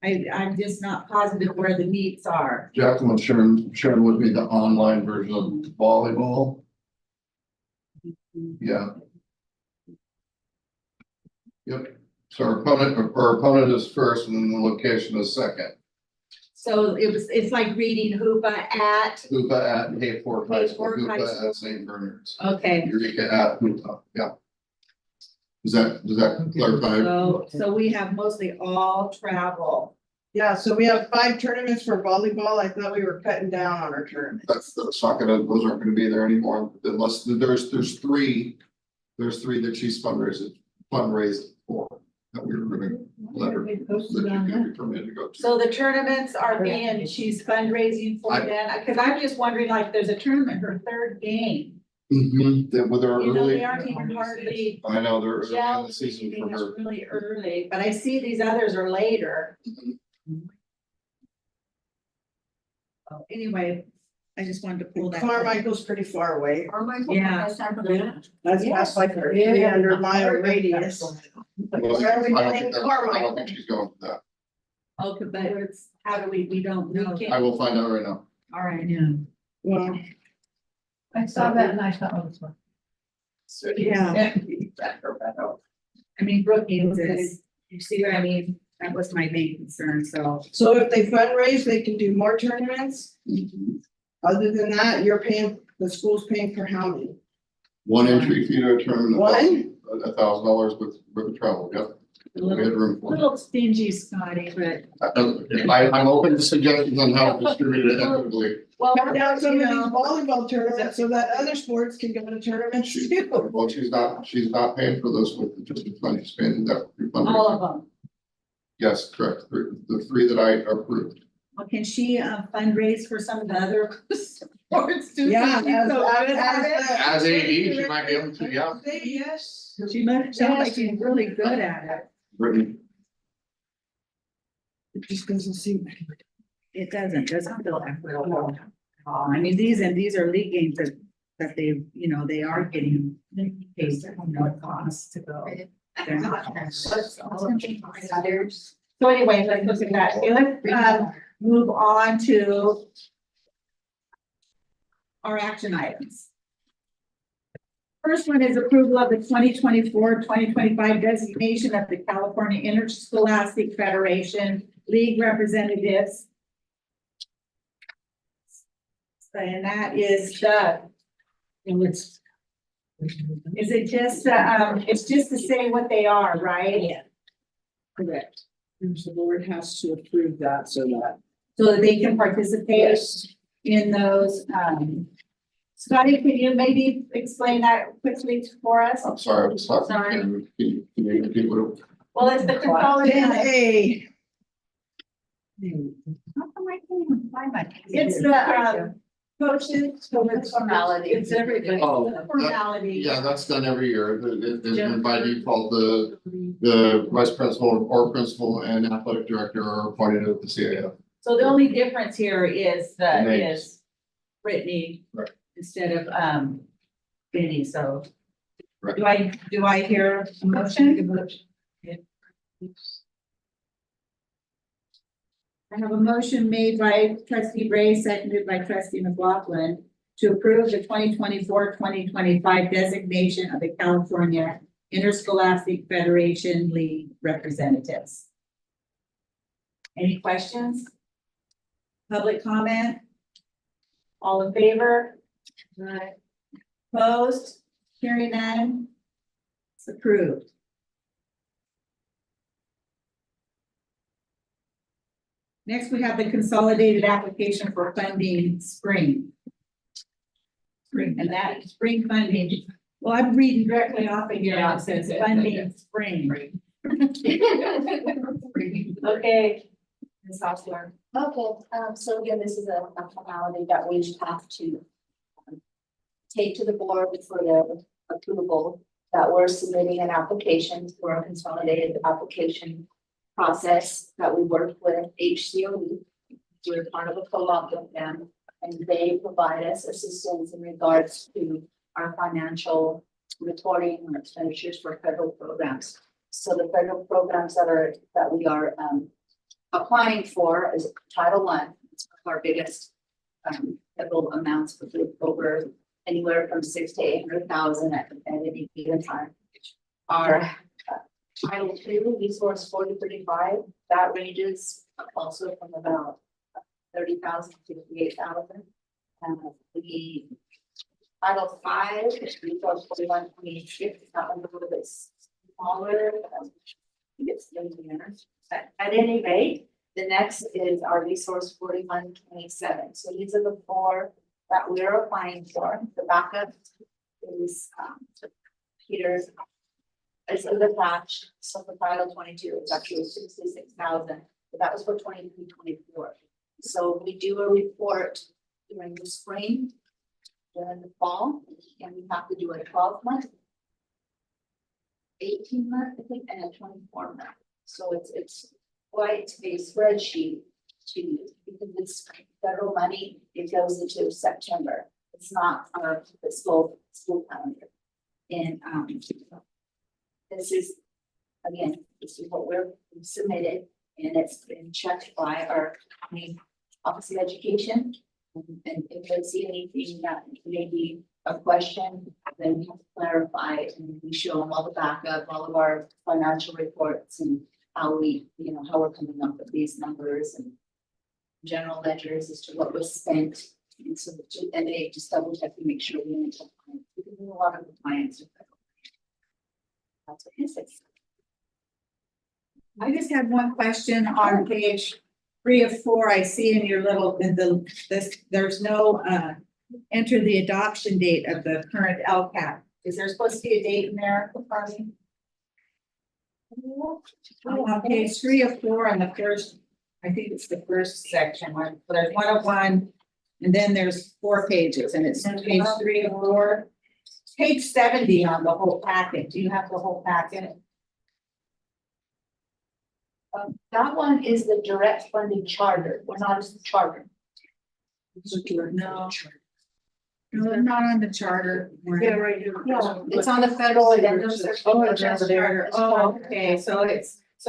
I'm just not positive where the meets are. Jacqueline sharing with me the online version of volleyball. Yeah. Yep. So our opponent is first and then the location is second. So it's like reading Hoopa at, Hoopa at Hayford High School, Hayford High Hoopa School. at St. Bernard's. okay. Eureka at Hoopa, yeah. Does that clarify? So we have mostly all travel. Yeah, so we have 5 tournaments for volleyball. I thought we were cutting down on our tournaments. That's not gonna, those aren't gonna be there anymore unless there's three that she's fundraised for. That we were gonna let her, that she can be permitted to go to. So the tournaments are being, she's fundraising for them, because I'm just wondering, like, there's a tournament, her third game. Mhm, that with our You know, early, they aren't even hardly I know, they're early in gel the season for meeting is her. really early, but I see these others are later. Oh, anyway, I just wanted to pull that. Carmichael's pretty far away. Yeah. That's past like a 300-mile radius. Well, I don't think she's going for that. Okay, but it's, how do we don't know. I will find out right now. All right. Yeah. Well, I saw that and I thought, oh, this one. yeah. I mean, Brookings is, you see what I mean? That was my main concern, so. So if they fundraise, they can do more tournaments. Other than that, you're paying, the school's paying for how many? One entry fee to a tournament. One? $1,000 with the travel, yep. A We had room for it. little stingy, Scotty, but. I'm open to suggestions on how to distribute it equitably. Well, Cut down some of you these know, volleyball tournaments so that other sports can go to tournaments too. Well, she's not paying for those with just the fund, she's paying that. all of them. Yes, correct. The 3 that I approved. Well, can she fundraise for some of the other sports too? Yeah, She's so good at it. As AD, she might be able to, yeah. Yes. She must sound like she's really good at it. Brittany, It just doesn't seem. It doesn't feel equitable at all. I mean, these are league games that they, you know, they are getting paid, you know, it costs to go. They're not. So anyway, let's look at that. Okay, let's move on to our action items. First one is approval of the 2024-2025 designation of the California Interscholastic Federation League representatives. And that is is it just, it's just to say what they are, right? Yeah. Correct. And so the board has to approve that so that. So that they can participate in those, Scotty, can you maybe explain that quickly for us? I'm sorry, I was talking. Sorry. Can you repeat what it? Well, it's the consolidated. 10A. How come I can't even find my? It's the, coaches, so it's formality, it's everything, Oh, it's the formality. Yeah, that's done every year. And by default, the vice principal or principal and athletic director are appointed at the CAF. So the only difference here is Names. is Brittany. Right. Instead of, Benny, so. Right. Do I hear a motion? I have a motion made by trustee Ray, seconded by trustee McLaughlin to approve the 2024-2025 designation of the California Interscholastic Federation League representatives. Any questions? Public comment? All in favor? Opposed? Hearing none? It's approved. Next, we have the consolidated application for funding spring. And that spring funding, well, I'm reading directly off of here. It says funding spring. Okay. Ms. Hostler. Okay, so again, this is a formality that we have to take to the board for their approval, that we're submitting an application for a consolidated application process that we work with HCOE. We're part of a co-op with them, and they provide us assistance in regards to our financial reporting and expenditures for federal programs. So the federal programs that we are applying for is Title I. It's our biggest federal amounts, with over anywhere from 600,000 to 800,000 at any given time. Our Title II, Resource 4035, that ranges also from about 30,000 to 58,000. The Title V, Resource 4126, that one's a little bit smaller. It's at any rate, the next is our Resource 4127. So these are the four that we're applying for. The backup is Peter's. It's attached, so for Title 22, it's actually 66,000, but that was for 23-24. So we do a report during the spring, during the fall, and we have to do a 12-month, 18-month, I think, and a 24-month. So it's quite a spreadsheet to use, because it's federal money. It goes into September. It's not our fiscal school calendar. And this is, again, this is what we're submitted, and it's been checked by our county Office of Education. And if they see anything that may be a question, then we have to clarify, and we show them all the backup, all of our financial reports, and how we, how we're coming up with these numbers and general ledgers as to what was spent. And so, and they just double check to make sure we need compliance, because there's a lot of compliance with that. That's what this is. I just had one question on page 3 of 4. I see in your little, there's no, enter the adoption date of the current LCAP. Is there supposed to be a date in there, Carly? On page 3 of 4 on the first, I think it's the first section, where there's 101, and then there's 4 pages, and it's page 3 of 4. Page 70 on the whole packet. Do you have the whole packet? That one is the direct funding charter. We're not as the charter. No. No, they're not on the charter. Yeah, right here. No, it's on the federal addendum. Oh, it's over there. Oh, okay, so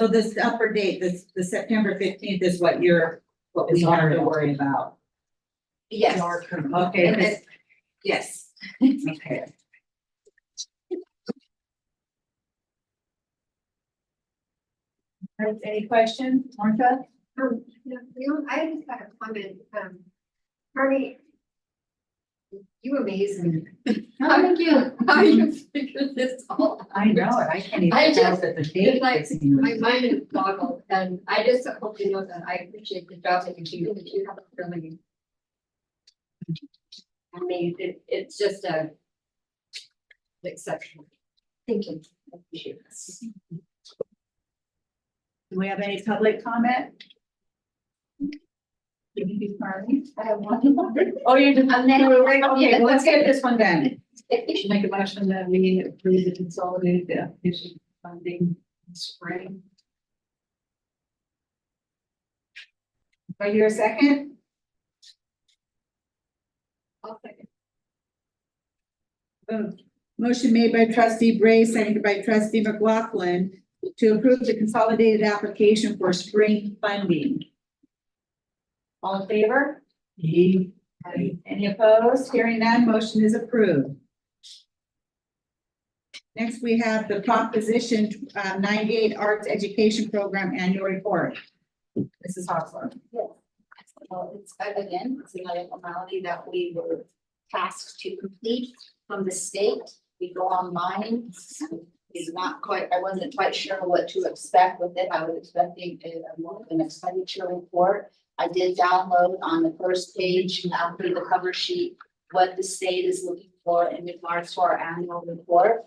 this upper date, the September 15th is what we have to worry about. Yes. Okay. And then- yes. Okay. Any questions, Martha? I just got a comment, Harvey. You amaze me. How did you figure this all out? I know it, I can't even I tell just- that the date. My mind is boggled, and I just hope you know that I appreciate the job that you do, that you have really. I mean, it's just a. Exceptional. Thank you. I appreciate this. Do we have any public comment? I have one. Oh, you're just. And then- Okay, well, let's get this one done. Make a motion that we approve the consolidated application funding in spring. Are you a second? I'll second. Motion made by trustee Bray, seconded by trustee McLaughlin to approve the consolidated application for spring funding. All in favor? He, Any opposed? Hearing none, motion is approved. Next, we have the Proposition 98 Arts Education Program Annual Report. Mrs. Hostler. Well, it's, again, it's another formality that we were tasked to complete from the state. We go online. It's not quite, I wasn't quite sure what to expect with it. I was expecting an expenditure report. I did download on the first page after the cover sheet what the state is looking for in regards to our annual report.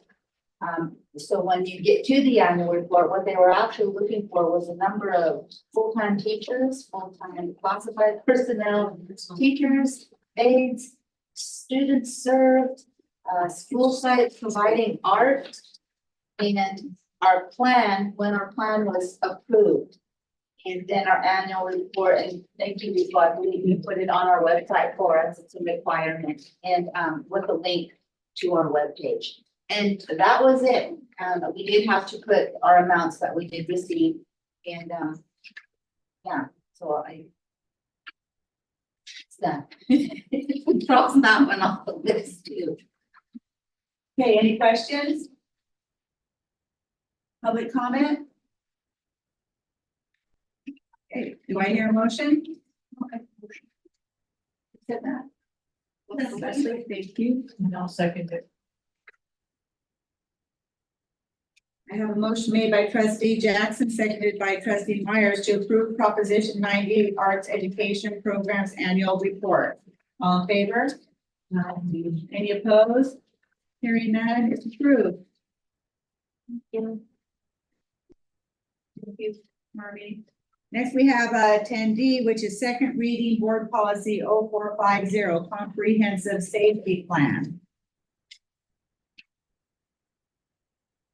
So when you get to the annual report, what they were actually looking for was a number of full-time teachers, full-time classified personnel, teachers, aides, students served, school sites providing art, and our plan, when our plan was approved. And then our annual report, and thank you, Lisa, I believe you put it on our website for us, it's a requirement, and with a link to our webpage. And that was it. We did have to put our amounts that we did receive, and yeah, so it's done. Cross that one off the list too. Okay, any questions? Public comment? Okay, do I hear a motion? Said that. Leslie, thank you. and I'll second it. I have a motion made by trustee Jackson, seconded by trustee Myers to approve Proposition 98 Arts Education Programs Annual Report. All in favor? Any opposed? Hearing none, it's approved. Thank you, Marty. Next, we have 10D, which is second reading board policy 0450, comprehensive safety plan.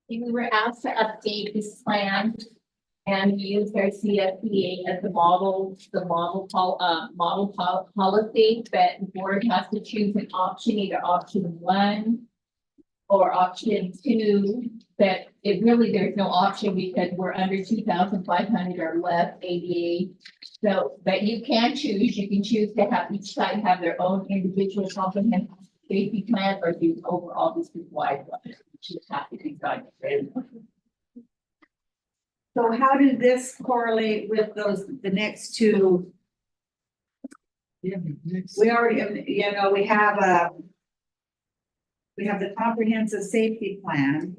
We were asked to update this plan and use their CFPA as the model policy, that the board has to choose an option, either option 1 or option 2, that it really, there's no option because we're under 2,500 or less ADA. So that you can choose, you can choose to have each site have their own individual comprehensive safety plan or use overall district-wide one. Which is have to decide. So how did this correlate with the next two? We already, we have the comprehensive safety plan.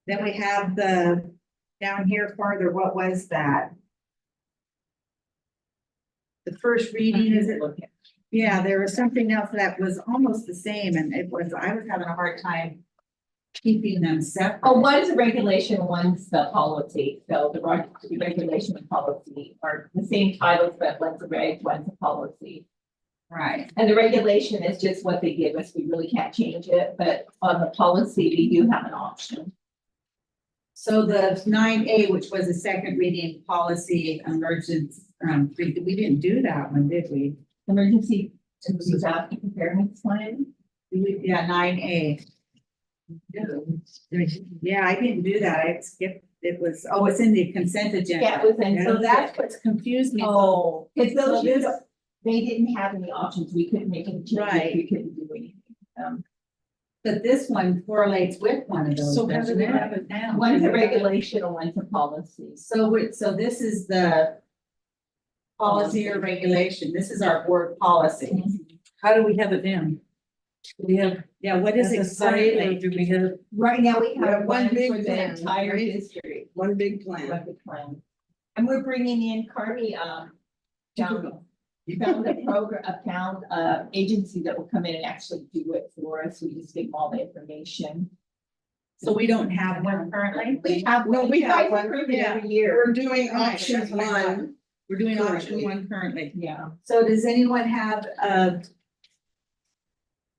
Then we have down here farther, what was that? The first reading, is it? Yeah, there was something else that was almost the same, and I was having a hard time keeping them separate. Oh, one is a regulation, one's the policy. So the regulation and policy are the same titles, but one's a reg, one's a policy. Right. And the regulation is just what they give us. We really can't change it, but on the policy, we do have an option. So the 9A, which was a second reading policy emergence, we didn't do that one, did we? Emergency disaster preparedness plan. Yeah, 9A. Yeah, I didn't do that. I skipped, it's in the consent agenda. Yeah, it was in. So that's what's confused me. Oh, it's So those, this- they didn't have any options. We couldn't make any changes. Right. We couldn't do anything. But this one correlates with one of those. So how do doesn't they it? have it now? One's a regulation and one's a policy. So this is the policy or regulation. This is our board policy. How do we have it down? Do we have, Yeah, what is as a site, or exactly? do we have? Right now, we have have one one big for the plan, entire right? district. One big plan. Like the plan. And we're bringing in Carmi, found a program, found agency that will come in and actually do it for us. We just give them all the information. So we don't have one currently? We have, No, we you guys have one, approve it yeah. every year. We're doing Right, option that's what I thought. 1. We're doing option Currently. 1 currently. Yeah. So does anyone have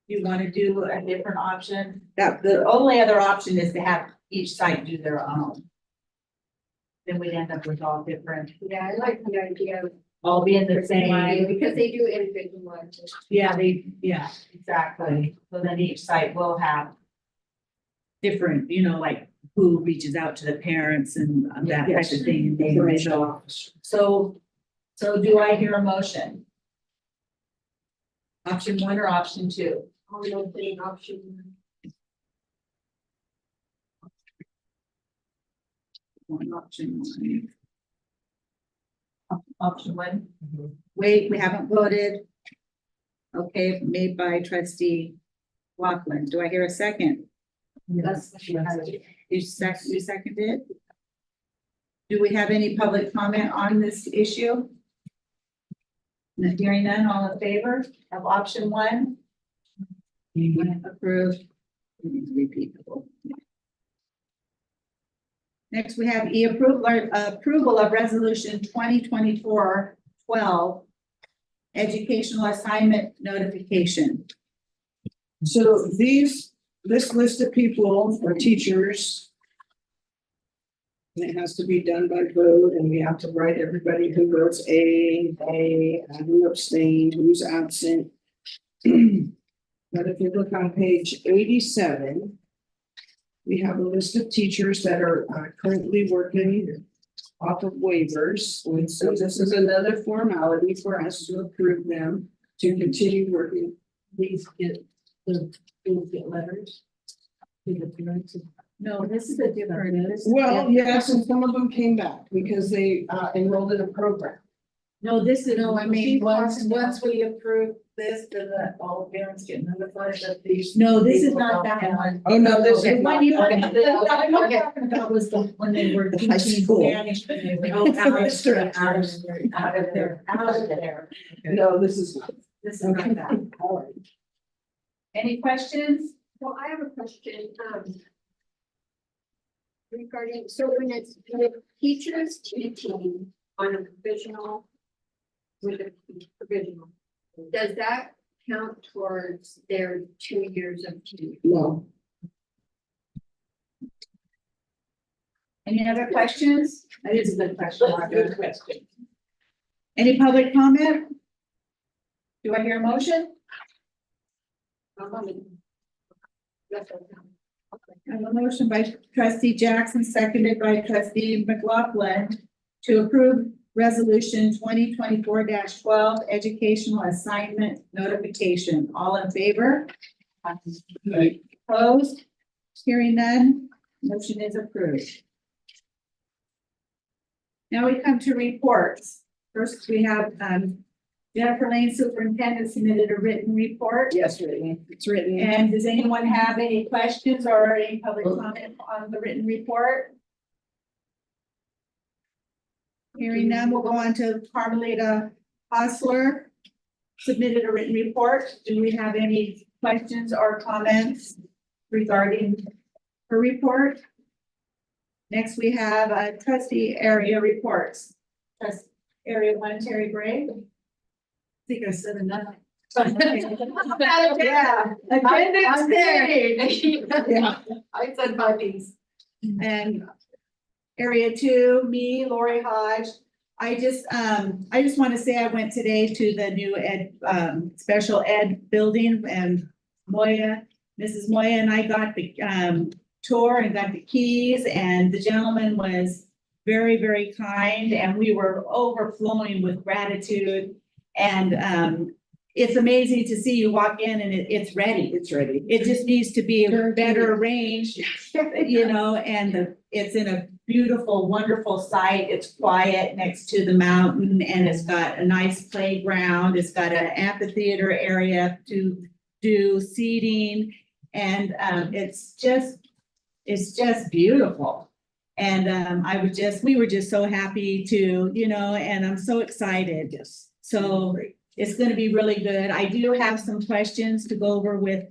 you want to do a different option? That the only other option is to have each site do their own. Then we'd end up with all different, Yeah, I like the idea of all being the same. because they do individual ones. Yeah, exactly. So then each site will have different, like who reaches out to the parents and that type of thing. Information officer. So So do I hear a motion? Option one or option two? I'll go for option. Option one. Option one. Mm-hmm. Wait, we haven't voted. Okay, made by trustee Lockland. Do I hear a second? That's what she has. You seconded? Do we have any public comment on this issue? Not hearing none, all in favor of option one? Approved. Repeatable. Next, we have approval of resolution 2024-12, educational assignment notification. So this list of people are teachers. And it has to be done by vote, and we have to write everybody who votes A, who abstained, who's absent. But if you look on page 87, we have a list of teachers that are currently working off of waivers. And so this is another formality for us to approve them to continue working. Please get letters. No, this is a different. Well, yes, and some of them came back because they enrolled in a program. No, this is, no, I mean, Once we approve this, then that all parents get notified that these. no, this is not that one. Oh, no, this The is one not. you- Okay. I'm not talking about was the, when they were The high teaching school. Spanish, when they were out of there. No, this is not. This is not that. All right. Any questions? Well, I have a question, regarding, so when teachers teaching on a provisional, with a provisional, does that count towards their 2 years of teaching? No. Any other questions? That is a good question. Good question. Any public comment? Do I hear a motion? Yes, I can. I have a motion by trustee Jackson, seconded by trustee McLaughlin to approve resolution 2024-12, educational assignment notification. All in favor? Opposed? Hearing none, motion is approved. Now we come to reports. First, we have, Jennifer Lane, superintendent, submitted a written report. Yes, written. It's written. And does anyone have any questions or any public comment on the written report? Hearing none, we'll go on to Carmelita Hostler, submitted a written report. Do we have any questions or comments regarding her report? Next, we have trustee area reports. Trust area 1, Terry Gray. I think I said enough. Yeah. Attendance stayed. Yeah. I said my piece. And area 2, me, Lori Hodge. I just want to say I went today to the new special ed building, and Mrs. Moya and I got the tour and got the keys, and the gentleman was very, very kind, and we were overflowing with gratitude. And it's amazing to see you walk in and it's ready. It's ready. It just needs to be better arranged, you know, and it's in a beautiful, wonderful site. It's quiet next to the mountain, and it's got a nice playground. It's got an amphitheater area to do seating, and it's just beautiful. And we were just so happy to, you know, and I'm so excited. Yes. So it's gonna be really good. I do have some questions to go over with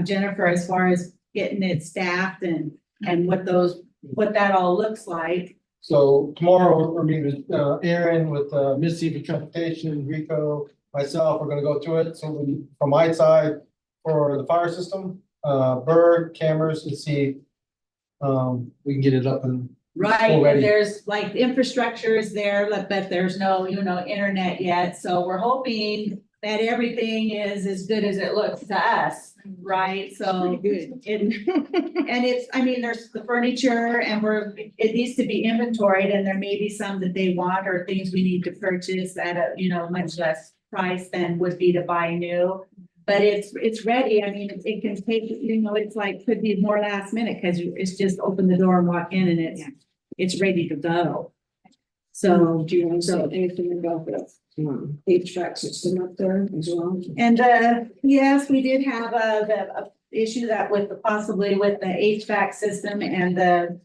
Jennifer as far as getting it staffed and what that all looks like. So tomorrow, we're meeting with Aaron, with Missy for transportation, Rico, myself, we're gonna go through it. So from my side, for the fire system, bird cameras, to see we can get it up and Right, already. there's like infrastructure is there, but there's no, you know, internet yet. So we're hoping that everything is as good as it looks to us, right? So Good. and it's, I mean, there's the furniture and it needs to be inventoried and there may be some that they want or things we need to purchase at a, much less price than would be to buy new. But it's ready. I mean, it can take, it's like, could be more last minute because it's just open the door and walk in and it's ready to go. So, Do you want to say anything about the HVAC system up there as well? and, yes, we did have a issue that possibly with the HVAC system and the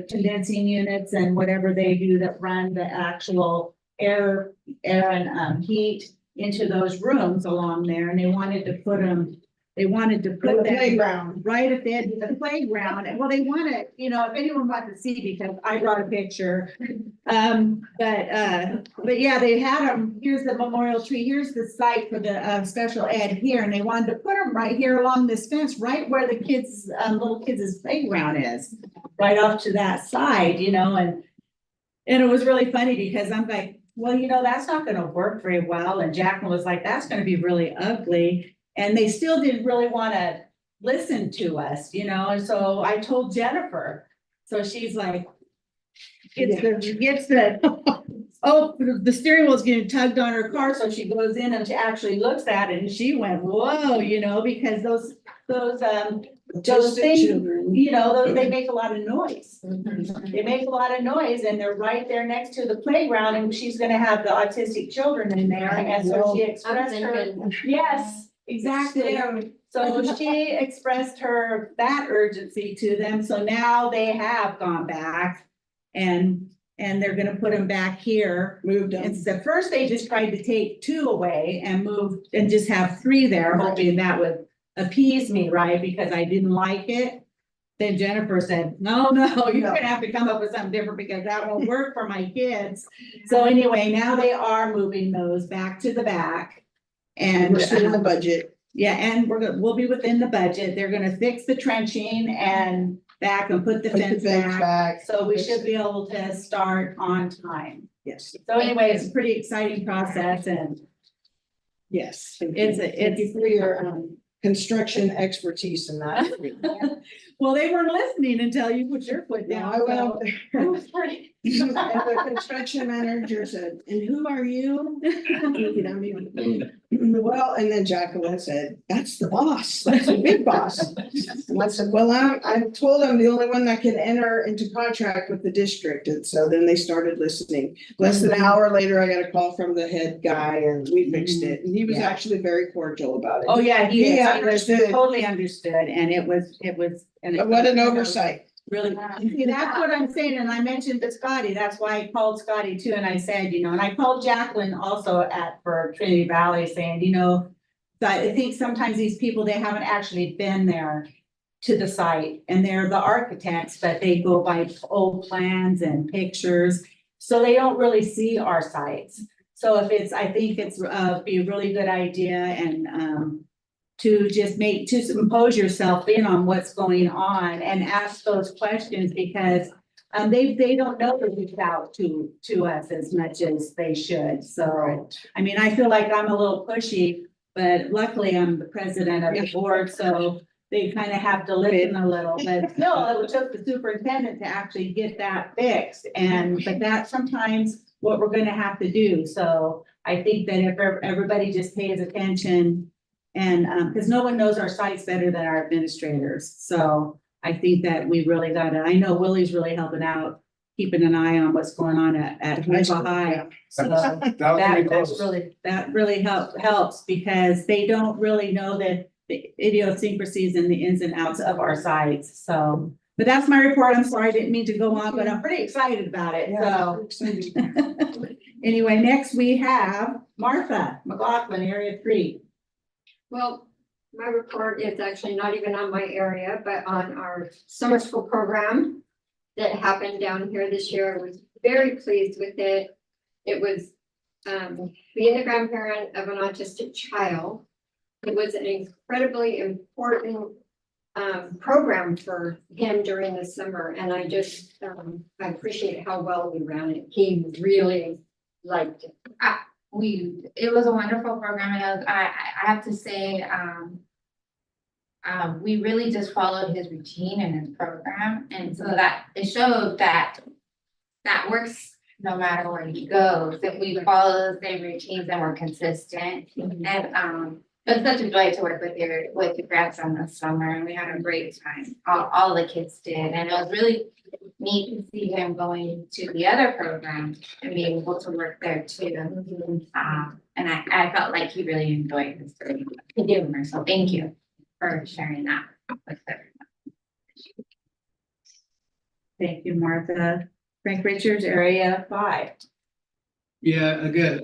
condensing units and whatever they do that run the actual air and, heat into those rooms along there, and they wanted to put them The playground. right at the edge of the playground, and well, they want it, if anyone wants to see, because I brought a picture. But yeah, they had them, here's the memorial tree, here's the site for the, special ed here, and they wanted to put them right here along this fence, right where the kids, little kids' playground is. Right off to that side, and it was really funny because I'm like, well, that's not gonna work very well, and Jacqueline was like, that's gonna be really ugly. And they still didn't really wanna listen to us, and so I told Jennifer. So she's like, the steering wheel's getting tugged on her car, so she goes in and she actually looks at it and she went, whoa, because those Autistic things, children. they make a lot of noise. They make a lot of noise and they're right there next to the playground and she's gonna have the autistic children in there, and so she expressed her. Yes, exactly. So she expressed that urgency to them, so now they have gone back and they're gonna put them back here. Moved them. And so first they just tried to take 2 away and move and just have 3 there, hoping that would appease me, right? Because I didn't like it. Then Jennifer said, no, you're gonna have to come up with something different because that won't work for my kids. So anyway, now they are moving those back to the back. And We're still in the budget. yeah, and we'll be within the budget. They're gonna fix the trenching and back and put the fence back. So we should be able to start on time. Yes, So anyway, it's a pretty exciting process and yes. Thank you for your construction expertise in that. well, they weren't listening until you put your foot down. I went out there. It was pretty. And the construction manager said, and who are you? Looking at me. Well, and then Jacqueline said, that's the boss, that's the big boss. And I said, well, I'm told I'm the only one that can enter into contract with the district, and so then they started listening. Less than an hour later, I got a call from the head guy and we fixed it, and he was Yeah. actually very cordial about it. Oh, yeah, he He is. understood. Totally understood, and it was. But what an oversight. Really, see, that's what I'm saying, and I mentioned to Scotty, that's why I called Scotty too, and I said, and I called Jacqueline also for Trinity Valley saying, that I think sometimes these people, they haven't actually been there to the site, and they're the architects, but they go by old plans and pictures, so they don't really see our sites. So I think it's be a really good idea and to just to impose yourself in on what's going on and ask those questions because they don't know to reach out to us as much as they should. So, I mean, I feel like I'm a little pushy, but luckily I'm the president of the board, so they kind of have to listen a little, but still, it took the superintendent to actually get that fixed. But that's sometimes what we're gonna have to do. So I think that if everybody just pays attention and, because no one knows our sites better than our administrators. So I think that we really gotta, I know Willie's really helping out, keeping an eye on what's going on at High. So that really helps because they don't really know the idiosyncrasies and the ins and outs of our sites. So, but that's my report. I'm sorry, I didn't mean to go on, but I'm pretty excited about it. So anyway, next we have Martha McLaughlin, Area 3. Well, my report is actually not even on my area, but on our summer school program that happened down here this year. I was very pleased with it. It was being the grandparent of an autistic child. It was an incredibly important program for him during the summer, and I just I appreciate how well we ran it. He really liked it. it was a wonderful program, and I have to say, we really just followed his routine and his program, and so that it showed that that works no matter where he goes, if we follow the same routines and we're consistent. And, it was such a joy to work with your grandson this summer, and we had a great time. All the kids did, and it was really neat to see him going to the other program and being able to work there too. And I felt like he really enjoyed his humor, so thank you for sharing that with everyone. Thank you, Martha. Frank Richards, Area 5. Yeah, I got,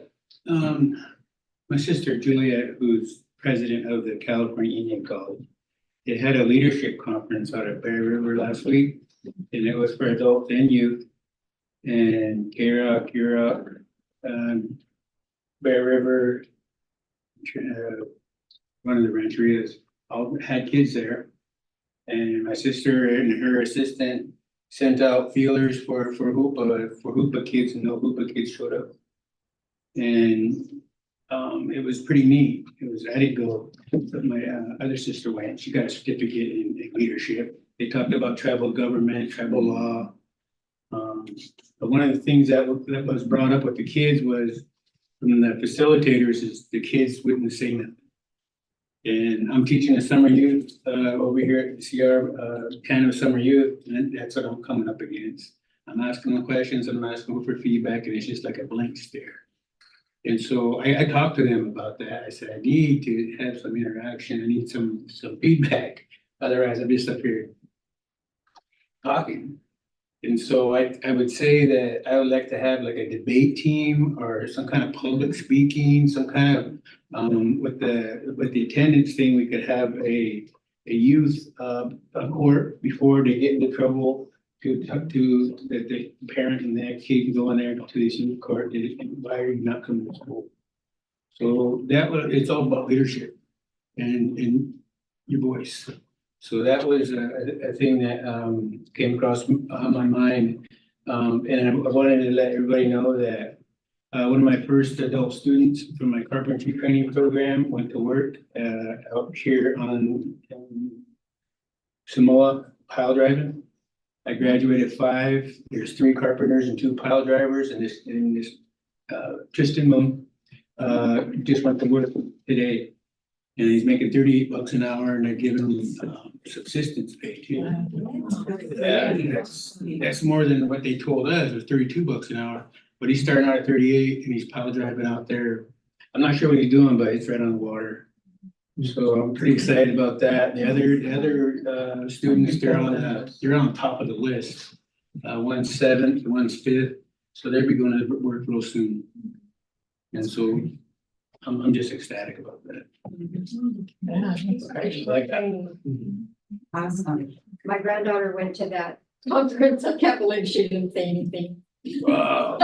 my sister Julia, who's president of the California Indian College. They had a leadership conference out at Bear River last week, and it was for adults and youth. And K-Rock, Europe, Bear River, one of the rancherias, all had kids there. And my sister and her assistant sent out feelers for Hoopa kids, and no Hoopa kids showed up. And it was pretty neat. I didn't go, but my other sister went. She got a certificate in leadership. They talked about tribal government, tribal law. But one of the things that was brought up with the kids was from the facilitators is the kids wouldn't say nothing. And I'm teaching a summer youth over here at the CR, kind of summer youth, and that's what I'm coming up against. I'm asking them questions, I'm asking them for feedback, and it's just like a blank stare. And so I talked to them about that. I said, I need to have some interaction. I need some feedback. Otherwise, I'm just up here talking. And so I would say that I would like to have like a debate team or some kind of public speaking, some kind of, with the attendance thing, we could have a youth court before they get into trouble. To the parent and the kid can go in there to this youth court, why are you not coming to school? So it's all about leadership and your voice. So that was a thing that came across my mind. And I wanted to let everybody know that one of my first adult students from my carpentry training program went to work out here on Samoa pile driving. I graduated 5. There's 3 carpenters and 2 pile drivers, and this Tristan Moon just went to work today, and he's making $38 an hour, and they're giving him subsistence pay too. That's more than what they told us. It was $32 an hour, but he's starting out at 38, and he's pile driving out there. I'm not sure what he's doing, but it's right on the water. So I'm pretty excited about that. The other students, they're on top of the list. One's 7th, one's 5th, so they'll be going to work real soon. And so I'm just ecstatic about that. Yeah, that's great. Like that. Awesome. My granddaughter went to that conference. I can't believe she didn't say anything. Wow.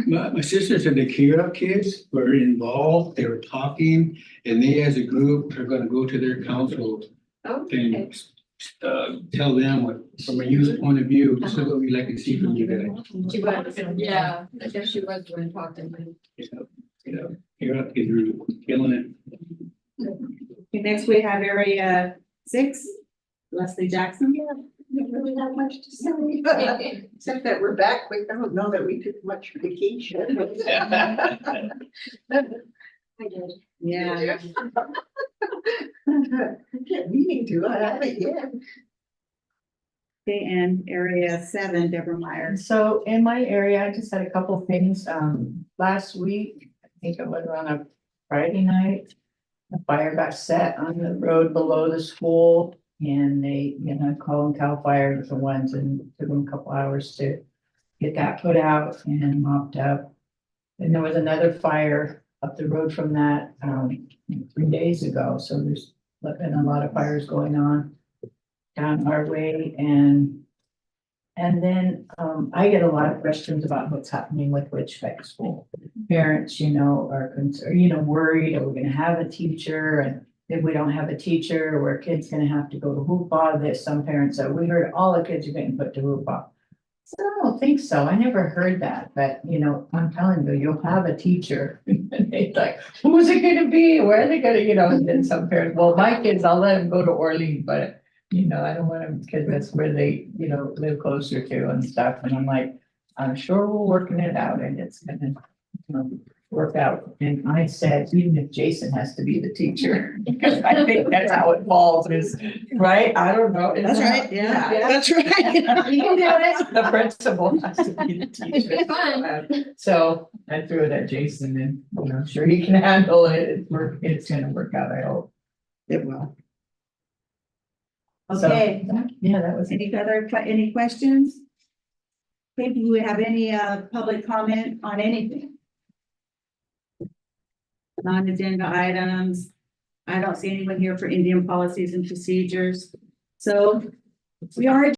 My sister said the Kira kids were involved, they were talking, and they as a group are gonna go to their council Okay. and tell them what, from a youth point of view, this is what we like to see from you guys. She was, yeah, I guess she was doing talking. Kira kids are killing it. Okay, next we have Area 6, Leslie Jackson. Don't really have much to say. Except that we're back, we don't know that we took much vacation. I did. Yeah. I kept meaning to, I haven't yet. Okay, and Area 7, Deborah Meyer. So in my area, I just had a couple of things. Last week, I think it was on a Friday night, a fire got set on the road below the school. And they, call them CAL FIRE, the ones, and took them a couple hours to get that put out and mopped up. And there was another fire up the road from that 3 days ago. So there's been a lot of fires going on down our way. And then I get a lot of questions about what's happening with Ridgebeck School. Parents, are concerned, worried, are we gonna have a teacher? And if we don't have a teacher, where kids gonna have to go to hoopah, that some parents said, we heard all the kids are getting put to hoopah. I don't think so. I never heard that, but you know, I'm telling you, you'll have a teacher. And they're like, who's it gonna be? Where are they gonna, you know, and then some parents, well, my kids, I'll let them go to Orleans, but you know, I don't want them, because that's where they, you know, live closer to and stuff. And I'm like, I'm sure we're working it out and it's gonna, you know, work out. And I said, even if Jason has to be the teacher, because I think that's how it falls is, right? I don't know. Isn't That's that- right, yeah. That's right. You can do it. The principal has to be the teacher. So I threw it at Jason and, you know, I'm sure he can handle it. It's gonna work out, I hope. It will. So, Okay, yeah, that was it. any questions? Okay, do we have any, public comment on anything? Non-agenda items. I don't see anyone here for Indian policies and procedures. So we are